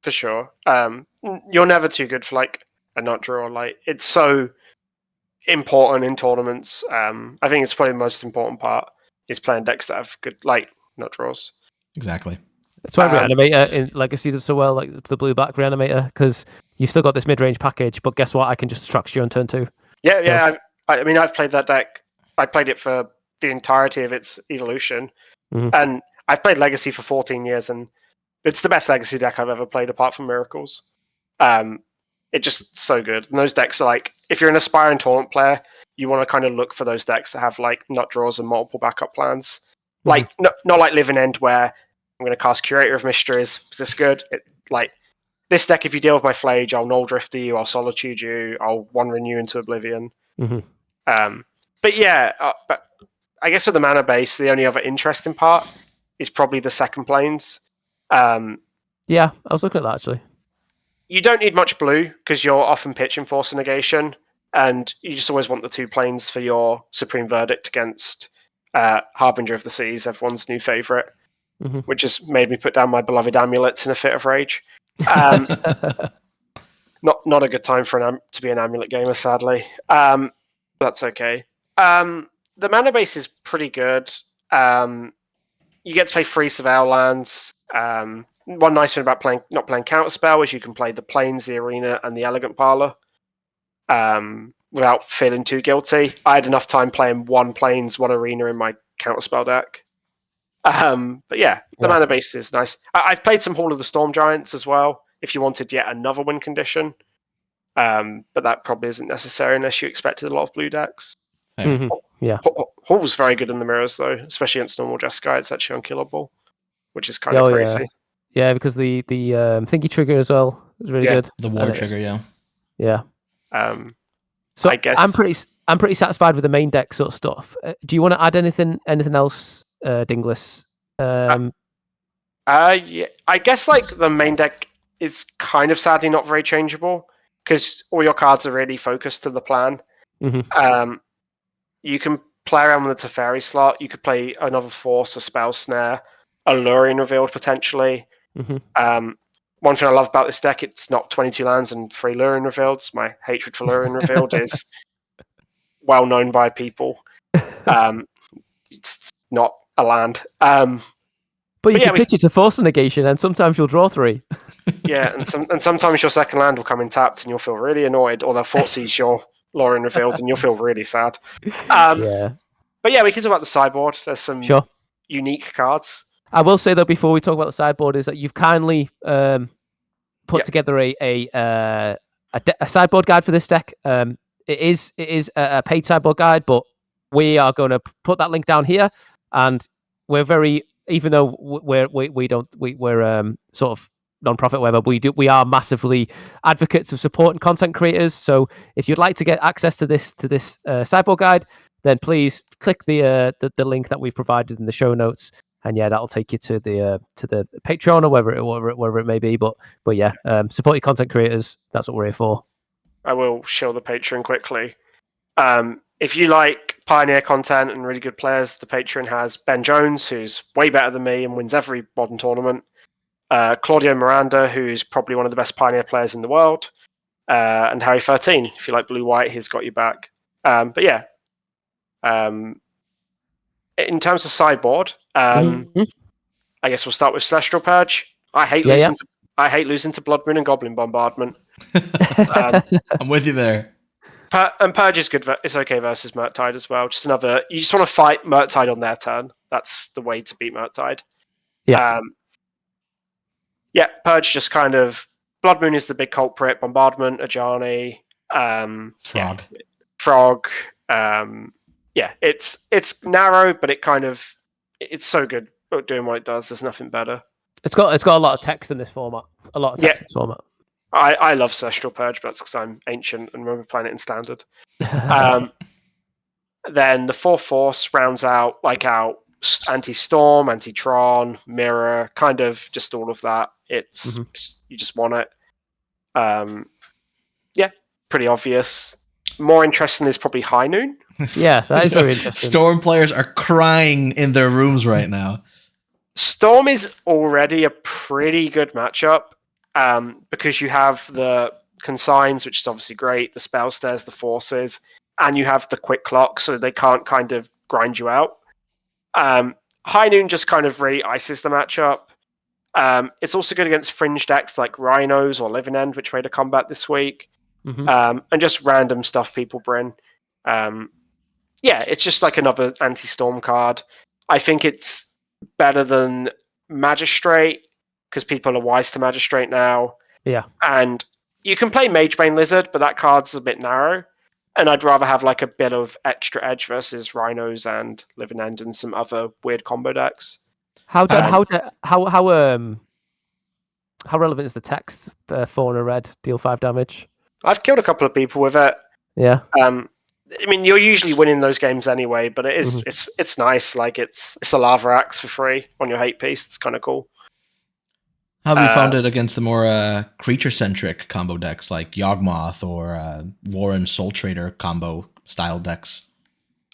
for sure. You're never too good for like a nut draw. Like, it's so important in tournaments. I think it's probably the most important part is playing decks that have good like nut draws. Exactly. That's why Reanimator in Legacy does so well, like the blue back Reanimator, because you've still got this mid-range package, but guess what? I can just Structure you on turn 2. Yeah. I mean, I've played that deck. I played it for the entirety of its evolution, and I've played Legacy for 14 years, and it's the best Legacy deck I've ever played, apart from Miracles. It's just so good. And those decks are like, if you're an aspiring tournament player, you want to kind of look for those decks that have like nut draws and multiple backup plans. Like, not like Live and End, where I'm going to cast Curator of Mysteries. Is this good? Like, this deck, if you deal with my Flage, I'll Null Drifter you, I'll Solitude you, I'll One Renew into Oblivion. But yeah, but I guess with the mana base, the only other interesting part is probably the second planes. Yeah, I was looking at that actually. You don't need much blue because you're often pitching Force and Negation, and you just always want the 2 planes for your Supreme Verdict against Harbinger of the Seas, everyone's new favourite, which has made me put down my beloved amulets in a fit of rage. Not a good time for to be an amulet gamer, sadly. That's okay. The mana base is pretty good. You get to play 3 Surveil lands. One nice thing about not playing Counterspell is you can play the Plains, the Arena, and the Elegant Parlor without feeling too guilty. I had enough time playing 1 Plains, 1 Arena in my Counterspell deck. But yeah, the mana base is nice. I've played some Hall of the Storm Giants as well, if you wanted yet another win condition. But that probably isn't necessary unless you expected a lot of blue decks. Yeah. Hall was very good in the mirrors, though, especially against normal Jeskai. It's actually unkillable, which is kind of crazy. Yeah, because the thingy trigger as well is really good. The war trigger, yeah. So I guess I'm pretty satisfied with the main deck sort of stuff. Do you want to add anything else, Dinglis? Yeah, I guess like the main deck is kind of sadly not very changeable because all your cards are really focused to the plan. You can play around with the Teferi slot. You could play another Force, a Spell Snare, a Lurien Revealed potentially. One thing I love about this deck, it's not 22 lands and 3 Lurien Revealed. My hatred for Lurien Revealed is well known by people. It's not a land. But you can pitch it to Force Negation, and sometimes you'll draw 3. Yeah, and sometimes your second land will come in tapped, and you'll feel really annoyed, or they'll force your Lurien Revealed, and you'll feel really sad. But yeah, we can talk about the sideboard. There's some unique cards. I will say though, before we talk about the sideboard, is that you've kindly put together a sideboard guide for this deck. It is a paid sideboard guide, but we are going to put that link down here, and we're very, even though we're sort of non-profit, whatever, we are massively advocates of supporting content creators. So if you'd like to get access to this sideboard guide, then please click the link that we've provided in the show notes. yeah, that'll take you to the Patreon or wherever it may be. But yeah, support your content creators. That's what we're here for. I will shill the Patreon quickly. If you like Pioneer content and really good players, the Patreon has Ben Jones, who's way better than me and wins every modern tournament. Claudio Miranda, who's probably one of the best Pioneer players in the world. And Harry 13. If you like blue-white, he's got you back. But yeah. In terms of sideboard, I guess we'll start with Celestial Purge. I hate losing to Blood Moon and Goblin Bombardment. I'm with you there. And Purge is good. It's okay versus Murktide as well. Just another. You just want to fight Murktide on their turn. That's the way to beat Murktide. Yeah. Purge just kind of. Blood Moon is the big culprit. Bombardment, Ajani, Frog. It's narrow, but it's so good at doing what it does. There's nothing better. It's got a lot of text in this format. A lot of text in this format. I love Celestial Purge, but that's because I'm ancient and remember playing it in Standard. Then the 4 Force rounds out our Anti-Storm, Anti-Tron, Mirror, kind of just all of that. It's you just want it. Pretty obvious. More interesting is probably High Noon. Yeah, that is very interesting. Storm players are crying in their rooms right now. Storm is already a pretty good matchup because you have the Consigns, which is obviously great, the Spell Stairs, the Forces, and you have the Quick Clock, so they can't kind of grind you out. High Noon just kind of really ices the matchup. It's also good against fringe decks like Rhinos or Living End, which made a comeback this week. And just random stuff people bring. It's just like another anti-storm card. I think it's better than Magistrate because people are wise to Magistrate now. Yeah. And you can play Magebane Lizard, but that card's a bit narrow. And I'd rather have like a bit of extra edge versus Rhinos and Living End and some other weird combo decks. How relevant is the text? 4 and a red, deal 5 damage. I've killed a couple of people with it. Yeah. I mean, you're usually winning those games anyway, but it is it's nice. Like it's a lava axe for free on your hate piece. It's kind of cool. How have you found it against the more creature-centric combo decks like Yawgmoth or Warren Soul Trader combo style decks?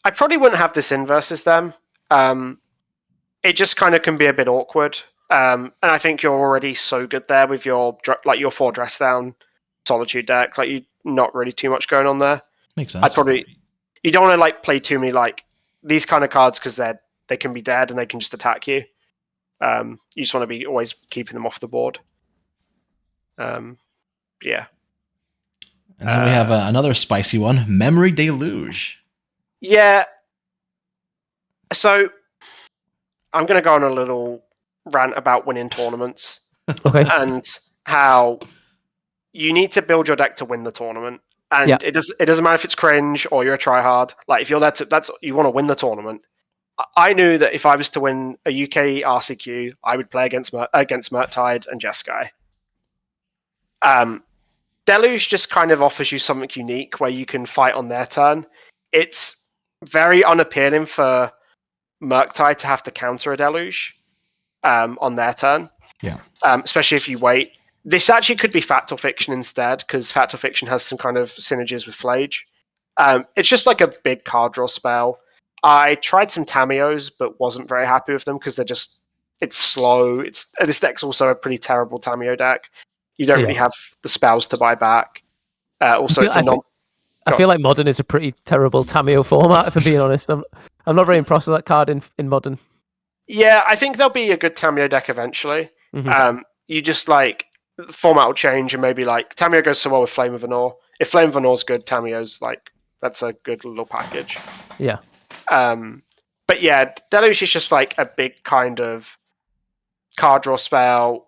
I probably wouldn't have this in versus them. It just kind of can be a bit awkward. And I think you're already so good there with your 4 dress down Solitude deck. Like, you not really too much going on there. Makes sense. You don't want to play too many these kind of cards because they can be dead and they can just attack you. You just want to be always keeping them off the board. And then we have another spicy one, Memory Deluge. Yeah. So I'm going to go on a little rant about winning tournaments. Okay. And how you need to build your deck to win the tournament. And it doesn't matter if it's cringe or you're a tryhard. Like, if you're there you want to win the tournament. I knew that if I was to win a UK RCQ, I would play against Murktide and Jeskai. Deluge just kind of offers you something unique where you can fight on their turn. It's very unappealing for Murktide to have to counter a Deluge on their turn. Yeah. Especially if you wait. This actually could be Fact or Fiction instead, because Fact or Fiction has some kind of synergies with Flage. It's just like a big card draw spell. I tried some Tamios, but wasn't very happy with them because it's slow. This deck's also a pretty terrible Tamio deck. You don't really have the spells to buy back. Also, I feel like Modern is a pretty terrible Tamio format, if I'm being honest. I'm not very impressed with that card in Modern. Yeah, I think there'll be a good Tamio deck eventually. You just the format will change and maybe Tamio goes so well with Flame of Anor. If Flame of Anor's good, Tamio's that's a good little package. Yeah. But yeah, Deluge is just a big kind of card draw spell.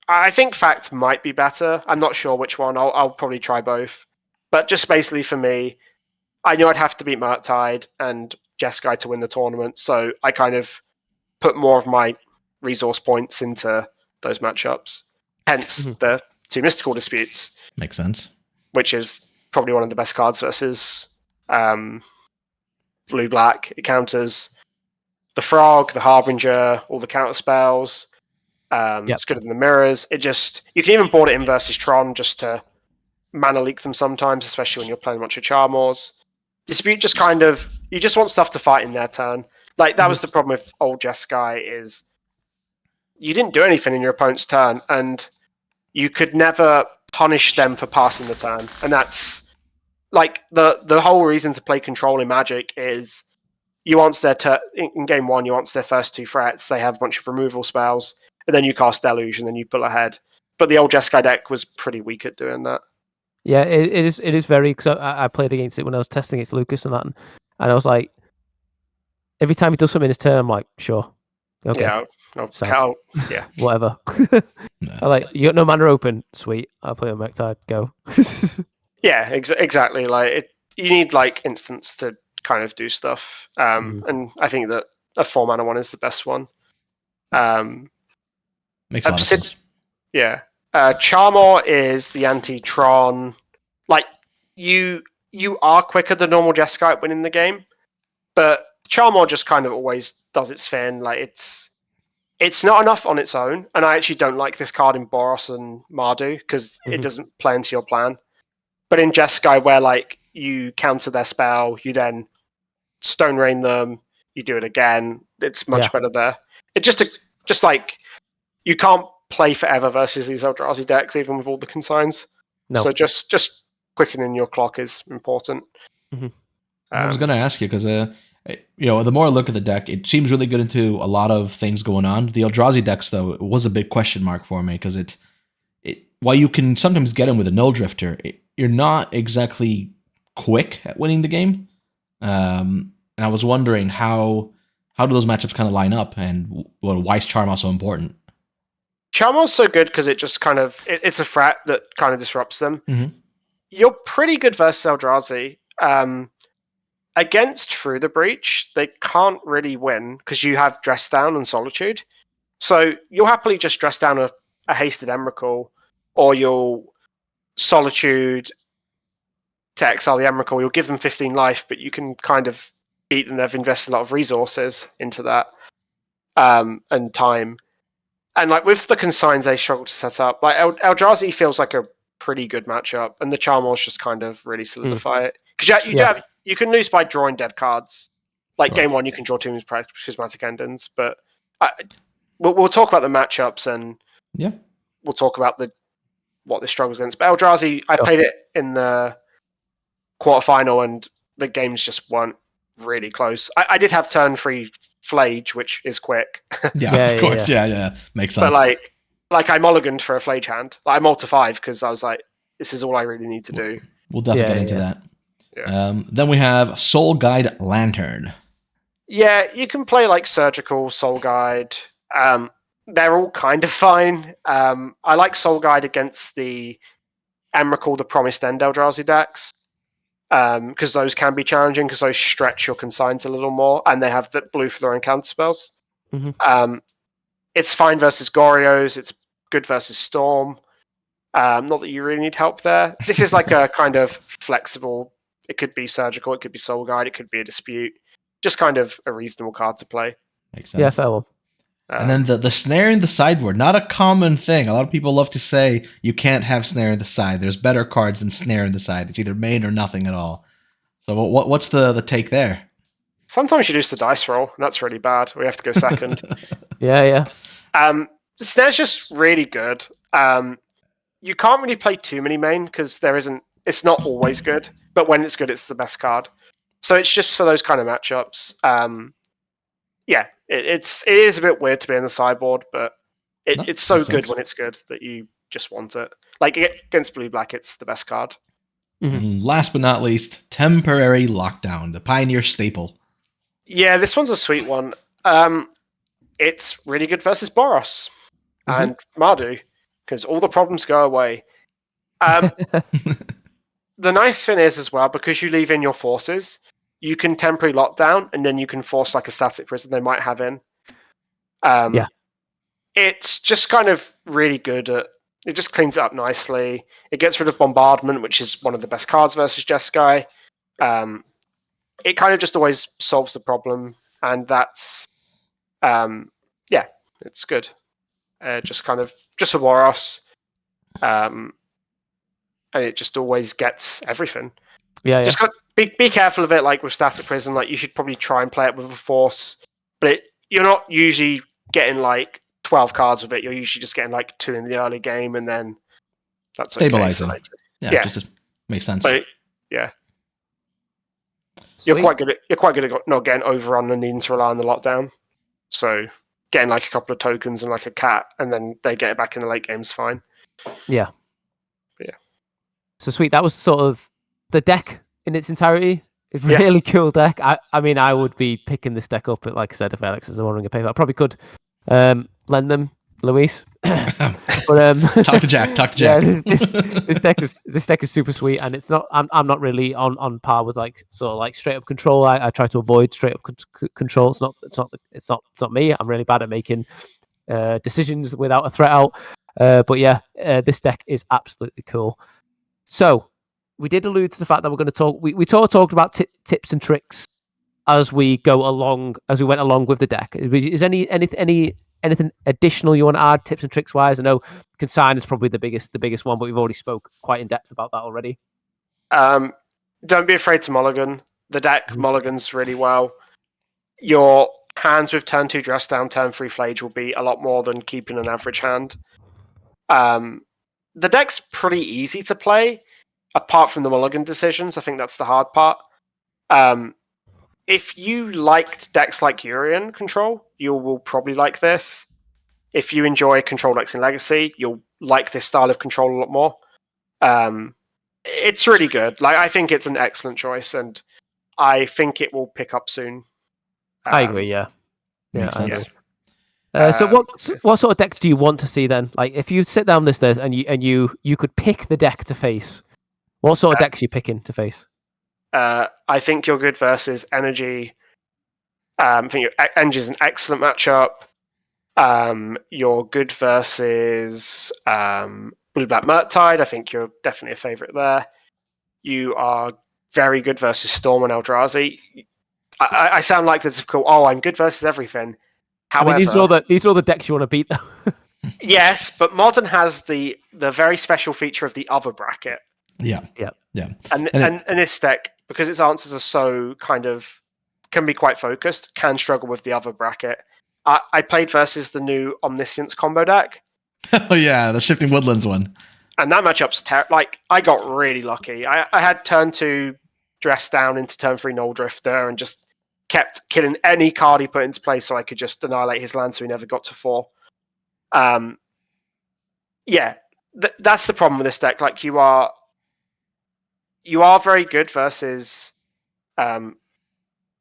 I think Fact might be better. I'm not sure which one. I'll probably try both. But just basically for me, I knew I'd have to beat Murktide and Jeskai to win the tournament, so I kind of put more of my resource points into those matchups. Hence the 2 Mystical Disputes. Makes sense. Which is probably one of the best cards versus blue-black. It counters the Frog, the Harbinger, all the Counterspells. It's good in the mirrors. You can even board it in versus Tron just to mana leak them sometimes, especially when you're playing a bunch of Charmors. Dispute just kind of, you just want stuff to fight in their turn. Like, that was the problem with old Jeskai, is you didn't do anything in your opponent's turn, and you could never punish them for passing the turn. And that's, like, the whole reason to play Control in Magic is you answer their in game 1, you answer their first 2 threats, they have a bunch of removal spells, and then you cast Deluge, and then you pull ahead. But the old Jeskai deck was pretty weak at doing that. Yeah, it is very, because I played against it when I was testing against Lucas and that, and I was like, every time he does something in his turn, I'm like, sure. Okay. Yeah, yeah. Whatever. I like, you got no mana open, sweet. I'll play on Mechtype, go. Yeah, exactly. Like, you need like instants to kind of do stuff. And I think that a 4 mana one is the best one. Makes a lot of sense. Yeah. Charmor is the anti-Tron. Like, you are quicker than normal Jeskai at winning the game, but Charmor just kind of always does its thing. Like, it's not enough on its own, and I actually don't like this card in Boros and Mardu because it doesn't play into your plan. But in Jeskai, where like you counter their spell, you then Stone Rain them, you do it again. It's much better there. It just like you can't play forever versus these Eldrazi decks, even with all the consigns. No. So just quickening your clock is important. I was going to ask you because the more I look at the deck, it seems really good into a lot of things going on. The Eldrazi decks, though, it was a big question mark for me because it while you can sometimes get him with a Null Drifter, you're not exactly quick at winning the game. And I was wondering how do those matchups kind of line up, and why is Charmor so important? Charmor's so good because it just kind of it's a threat that kind of disrupts them. Mm-hmm. You're pretty good versus Eldrazi. Against Through the Breach, they can't really win because you have Dress Down and Solitude. So you'll happily just dress down a Hasted Emrakul, or you'll Solitude to exile the Emrakul. You'll give them 15 life, but you can kind of beat them. They've invested a lot of resources into that and time. And like with the consigns they struggle to set up, like Eldrazi feels like a pretty good matchup, and the Charmors just kind of really solidify it. Because you can lose by drawing dead cards. Like game 1, you can draw 2 Prismatic Endings, but we'll talk about the matchups, and we'll talk about what this struggles against. But Eldrazi, I played it in the quarterfinal, and the games just weren't really close. I did have turn 3 Flage, which is quick. Of course. Yeah. Makes sense. But like I mulliganed for a Flage hand. Like, I mulled to 5 because I was like, this is all I really need to do. We'll definitely get into that. Yeah. Then we have Soul Guide Lantern. Yeah, you can play like Surgical, Soul Guide. They're all kind of fine. I like Soul Guide against the Emrakul, the Promised End Eldrazi decks. Because those can be challenging, because those stretch your consigns a little more, and they have the blue for their own counterspells. It's fine versus Gorios. It's good versus Storm. Not that you really need help there. This is like a kind of flexible. It could be Surgical. It could be Soul Guide. It could be a Dispute. Just kind of a reasonable card to play. Makes sense. Yeah, fair one. And then the Snare in the sideboard, not a common thing. A lot of people love to say you can't have Snare in the side. There's better cards than Snare in the side. It's either main or nothing at all. So what's the take there? Sometimes you lose the dice roll, and that's really bad. We have to go second. Yeah. The Snare's just really good. You can't really play too many main because it's not always good, but when it's good, it's the best card. So it's just for those kind of matchups. It is a bit weird to be in the sideboard, but it's so good when it's good that you just want it. Like against blue-black, it's the best card. And last but not least, Temporary Lockdown, the Pioneer staple. Yeah, this one's a sweet one. It's really good versus Boros and Mardu, because all the problems go away. The nice thing is as well, because you leave in your forces, you can temporary lockdown, and then you can force like a static prison they might have in. It's just kind of really good at. It just cleans it up nicely. It gets rid of bombardment, which is one of the best cards versus Jeskai. It kind of just always solves the problem, and that's Yeah, it's good. Just for Boros. And it just always gets everything. Yeah, Just be careful of it, like with Static Prison. Like, you should probably try and play it with a force, but you're not usually getting like 12 cards with it. You're usually just getting like 2 in the early game, and then that's stabilizing. Okay yeah, just makes sense. But yeah, Sweet. you're quite good at not getting overrun and needing to rely on the lockdown. So getting like a couple of tokens and like a cat, and then they get it back in the late game's fine. Yeah. But yeah. So sweet. That was sort of the deck in its entirety. It's a really cool deck. I mean, I would be picking this deck up, like I said, if Alex is ordering a paper. I probably could lend them, Luis. But talk to Jack. Yeah, this deck is super sweet, and it's not. I'm not really on par with like sort of like straight up control. I try to avoid straight up control. It's not me. I'm really bad at making decisions without a threat out. But yeah, this deck is absolutely cool. So we did allude to the fact that we're going to talk. We talked about tips and tricks as we go along, as we went along with the deck. Is anything additional you want to add, tips and tricks wise? I know Consign is probably the biggest one, but we've already spoke quite in depth about that already. Don't be afraid to mulligan. The deck mulligans really well. Your hands with turn 2 dress down, turn 3 flage will be a lot more than keeping an average hand. The deck's pretty easy to play, apart from the mulligan decisions. I think that's the hard part. If you liked decks like Urian control, you will probably like this. If you enjoy control decks in Legacy, you'll like this style of control a lot more. It's really good. Like, I think it's an excellent choice, and I think it will pick up soon. I agree. Yeah. Makes sense. So what sort of decks do you want to see then? Like, if you sit down this and you could pick the deck to face, what sort of decks are you picking to face? I think you're good versus Energy. I think your Energy is an excellent matchup. You're good versus Blue-Black Murktide. I think you're definitely a favourite there. You are very good versus Storm and Eldrazi. I sound like the typical, I'm good versus everything. However, I mean, these are all the decks you want to beat, though. Yes, but Modern has the very special feature of the other bracket. Yeah. And this deck, because its answers are so can be quite focused, can struggle with the other bracket. I played versus the new Omniscience combo deck. Oh yeah, the Shifting Woodlands one. And that matchup's I got really lucky. I had turn 2 dress down into turn 3 Null Drifter and just kept killing any card he put into play so I could just annihilate his land so he never got to 4. That's the problem with this deck. Like, you are very good versus Boros.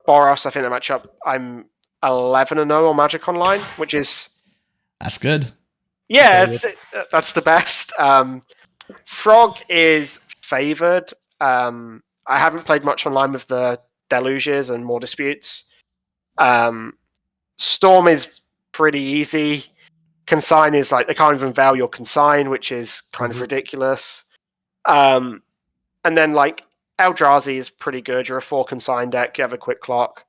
I think the matchup, I'm 11-0 on Magic Online, which is... That's good. Yeah, that's the best. Frog is favoured. I haven't played much online with the Deluges and More Disputes. Storm is pretty easy. Consign is like, they can't even veil your Consign, which is kind of ridiculous. And then like Eldrazi is pretty good. You're a 4 Consign deck. You have a quick clock.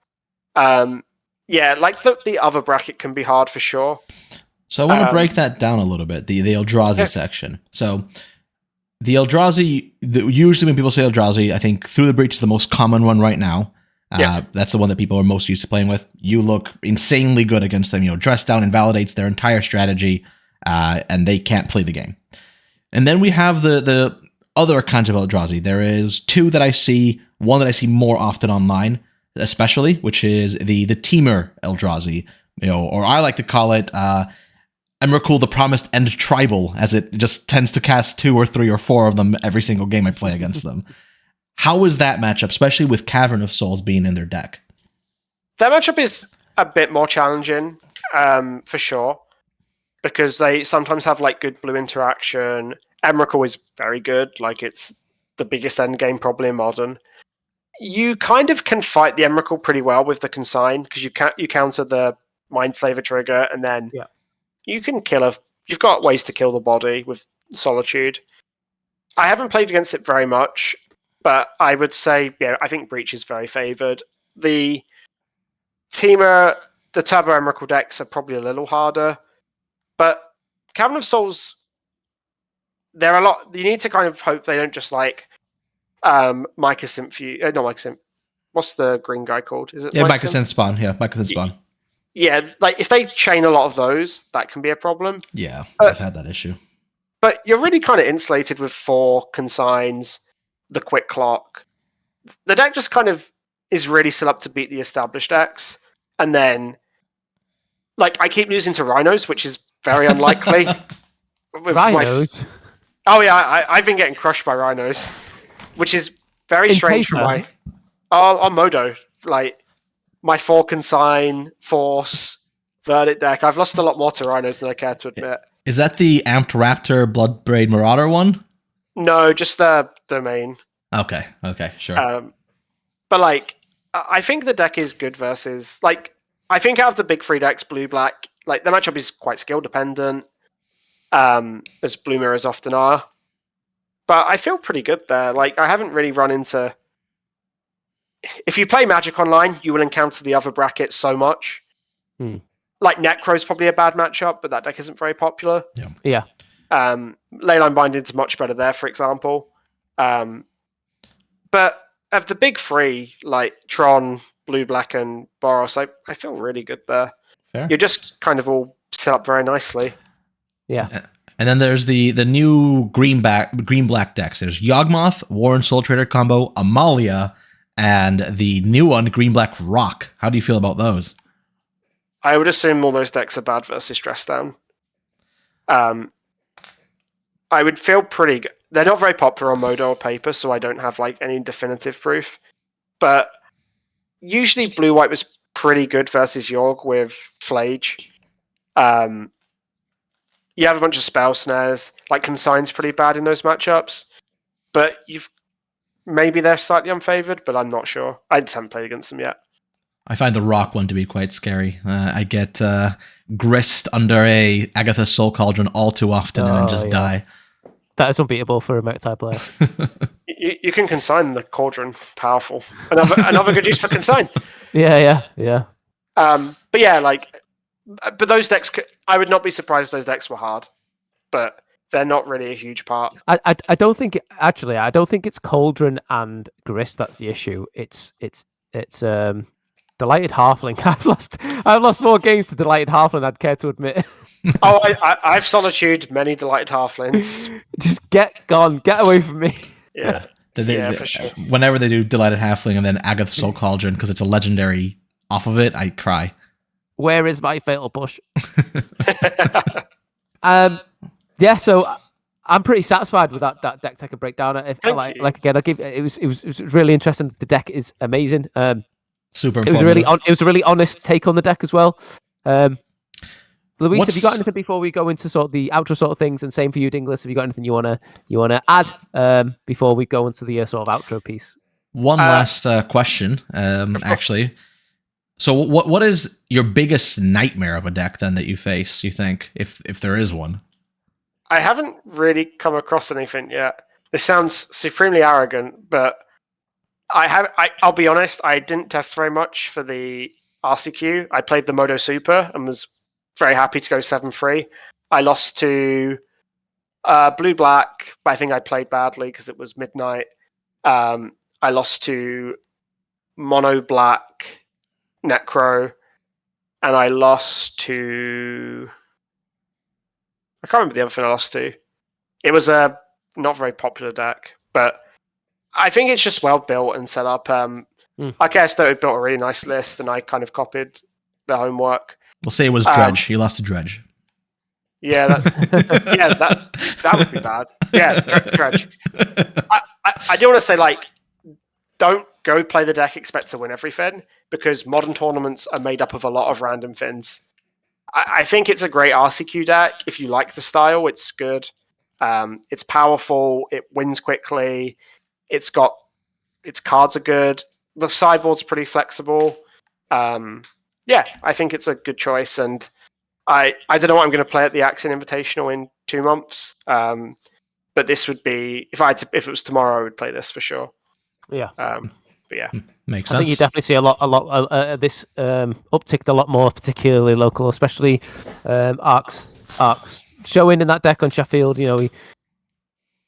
Like the other bracket can be hard for sure. So I want to break that down a little bit, the Eldrazi section. So the Eldrazi, usually when people say Eldrazi, I think Through the Breach is the most common one right now. That's the one that people are most used to playing with. You look insanely good against them. Dress down invalidates their entire strategy, and they can't play the game. And then we have the other kinds of Eldrazi. There is 2 that I see, one that I see more often online, especially, which is the Teamer Eldrazi, or I like to call it Emrakul the Promised End Tribal, as it just tends to cast 2 or 3 or 4 of them every single game I play against them. How is that matchup, especially with Cavern of Souls being in their deck? That matchup is a bit more challenging, for sure, because they sometimes have like good blue interaction. Emrakul is very good, like it's the biggest end game probably in Modern. You kind of can fight the Emrakul pretty well with the Consign, because you counter the Mindslaver trigger, and then you can you've got ways to kill the body with Solitude. I haven't played against it very much, but I would say, I think Breach is very favoured. The Teamer the Turbo Emrakul decks are probably a little harder, but Cavern of Souls, they're a lot. You need to kind of hope they don't just like Mycosynth. Not Mycosynth. What's the green guy called? Is it Mycosynth Spawn. Yeah, Mycosynth Spawn. Yeah, like if they chain a lot of those, that can be a problem. Yeah, I've had that issue. But you're really kind of insulated with 4 consigns, the quick clock. The deck just kind of is really set up to beat the established decks, and then like I keep losing to Rhinos, which is very unlikely. Rhinos? Oh yeah, I've been getting crushed by Rhinos, which is very strange for my on Modo. Like my 4 consign, Force, Verdict deck. I've lost a lot more to Rhinos than I care to admit. Is that the Amped Raptor Bloodbraid Marauder one? No, just the main. Okay, sure. But like, I think the deck is good versus like. I think out of the big 3 decks, blue black, like the matchup is quite skill dependent, as blue mirrors often are. But I feel pretty good there. Like I haven't really run into. If you play Magic online, you will encounter the other brackets so much. Like Necro's probably a bad matchup, but that deck isn't very popular. Yeah. Leyline Binding's much better there, for example. But of the big 3, like Tron, Blue, Black, and Boros, I feel really good there. Fair. You're just kind of all set up very nicely. Yeah. And then there's the new green black decks. There's Yawgmoth, Warren Soul Trader combo, Amalia, and the new one, green black Rock. How do you feel about those? I would assume all those decks are bad versus Dress Down. I would feel pretty good. They're not very popular on Modo or paper, so I don't have like any definitive proof. But usually blue-white was pretty good versus Yorg with Flage. You have a bunch of spell snares. Like Consign's pretty bad in those matchups. But maybe they're slightly unfavored, but I'm not sure. I just haven't played against them yet. I find the Rock one to be quite scary. I get grist under a Agatha Soul Cauldron all too often and then just die. That is unbeatable for a Mech-type player. You can consign the Cauldron. Powerful. Another good use for consign. Yeah. But yeah, but those decks, I would not be surprised those decks were hard. But they're not really a huge part. I don't think it's Cauldron and Grist that's the issue. It's Delighted Halfling. I've lost more games to Delighted Halfling than I'd care to admit. I've solitude many Delighted Halflings. Just get away from me. Yeah. For sure. Whenever they do Delighted Halfling and then Agatha Soul Cauldron, because it's a legendary off of it, I cry. Where is my fatal push? Yeah, so I'm pretty satisfied with that Decktech breakdown. Again, it was really interesting. The deck is amazing. Super. It was a really honest take on the deck as well. Luis, have you got anything before we go into sort of the outro sort of things? And same for you, Inglis. Have you got anything you wanna add before we go into the sort of outro piece? One last question, actually. So, what is your biggest nightmare of a deck then that you face? You think, if there is one? I haven't really come across anything yet. This sounds supremely arrogant, but I'll be honest. I didn't test very much for the RCQ. I played the Modo Super and was very happy to go 7-3. I lost to Blue Black, but I think I played badly because it was midnight. I lost to Mono Black Necro, and I lost to... I can't remember the other thing I lost to. It was a not very popular deck, but I think it's just well built and set up. I guess that it built a really nice list, and I kind of copied the homework. We'll say it was Dredge. You lost to Dredge. Yeah, that would be bad. Yeah, Dredge. I do want to say, don't go play the deck expect to win everything, because modern tournaments are made up of a lot of random things. I think it's a great RCQ deck. If you like the style, it's good. It's powerful. It wins quickly. Its cards are good. The sideboard's pretty flexible. Yeah, I think it's a good choice. And I don't know what I'm going to play at the Axiom Invitational in 2 months. But this would be if it was tomorrow, I would play this for sure. Yeah. But yeah, Makes I think you sense. definitely see a lot. This upticked a lot more, particularly local, especially Arcs showing in that deck on Sheffield. You know, he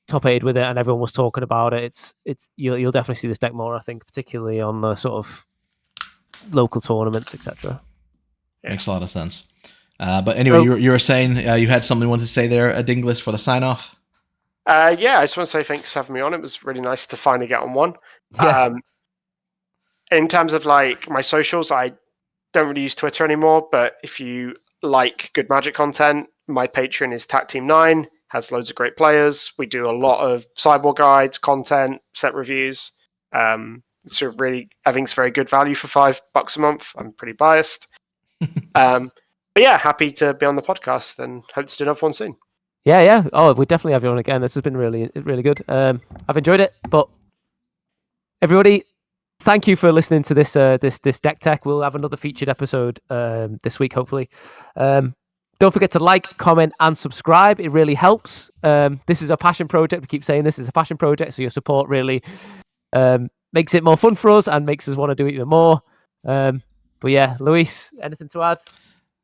top 8 with it, and everyone was talking about it. It's you'll definitely see this deck more. I think, particularly on the sort of local tournaments, etc. Makes a lot of sense. But anyway, you were saying you had something you wanted to say there, Dinglis, for the sign off. Yeah, I just want to say thanks for having me on. It was really nice to finally get on one. Yeah. In terms of like my socials, I don't really use Twitter anymore, but if you like good Magic content, my Patreon is TacTeam9, has loads of great players. We do a lot of sideboard guides, content, set reviews. It's really, I think it's very good value for $5 a month. I'm pretty biased. But yeah, happy to be on the podcast and hope to do another one soon. Yeah. Oh, we definitely have you on again. This has been really, really good. I've enjoyed it. But everybody, thank you for listening to this this Deck Tech. We'll have another featured episode this week, hopefully. Don't forget to like, comment, and subscribe. It really helps. This is a passion project. We keep saying this is a passion project, so your support really makes it more fun for us and makes us want to do it even more. But yeah, Luis, anything to add?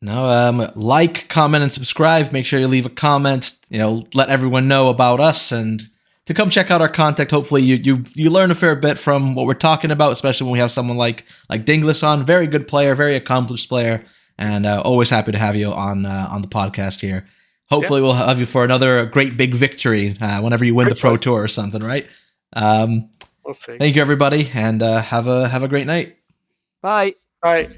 No, like, comment, and subscribe. Make sure you leave a comment. Let everyone know about us and to come check out our content. Hopefully, you learn a fair bit from what we're talking about, especially when we have someone like Dinglis on. Very good player, very accomplished player, and always happy to have you on the podcast here. Hopefully, we'll have you for another great big victory whenever you win the Pro Tour or something, right? We'll see. Thank you, everybody, and have a great night. Bye. Bye.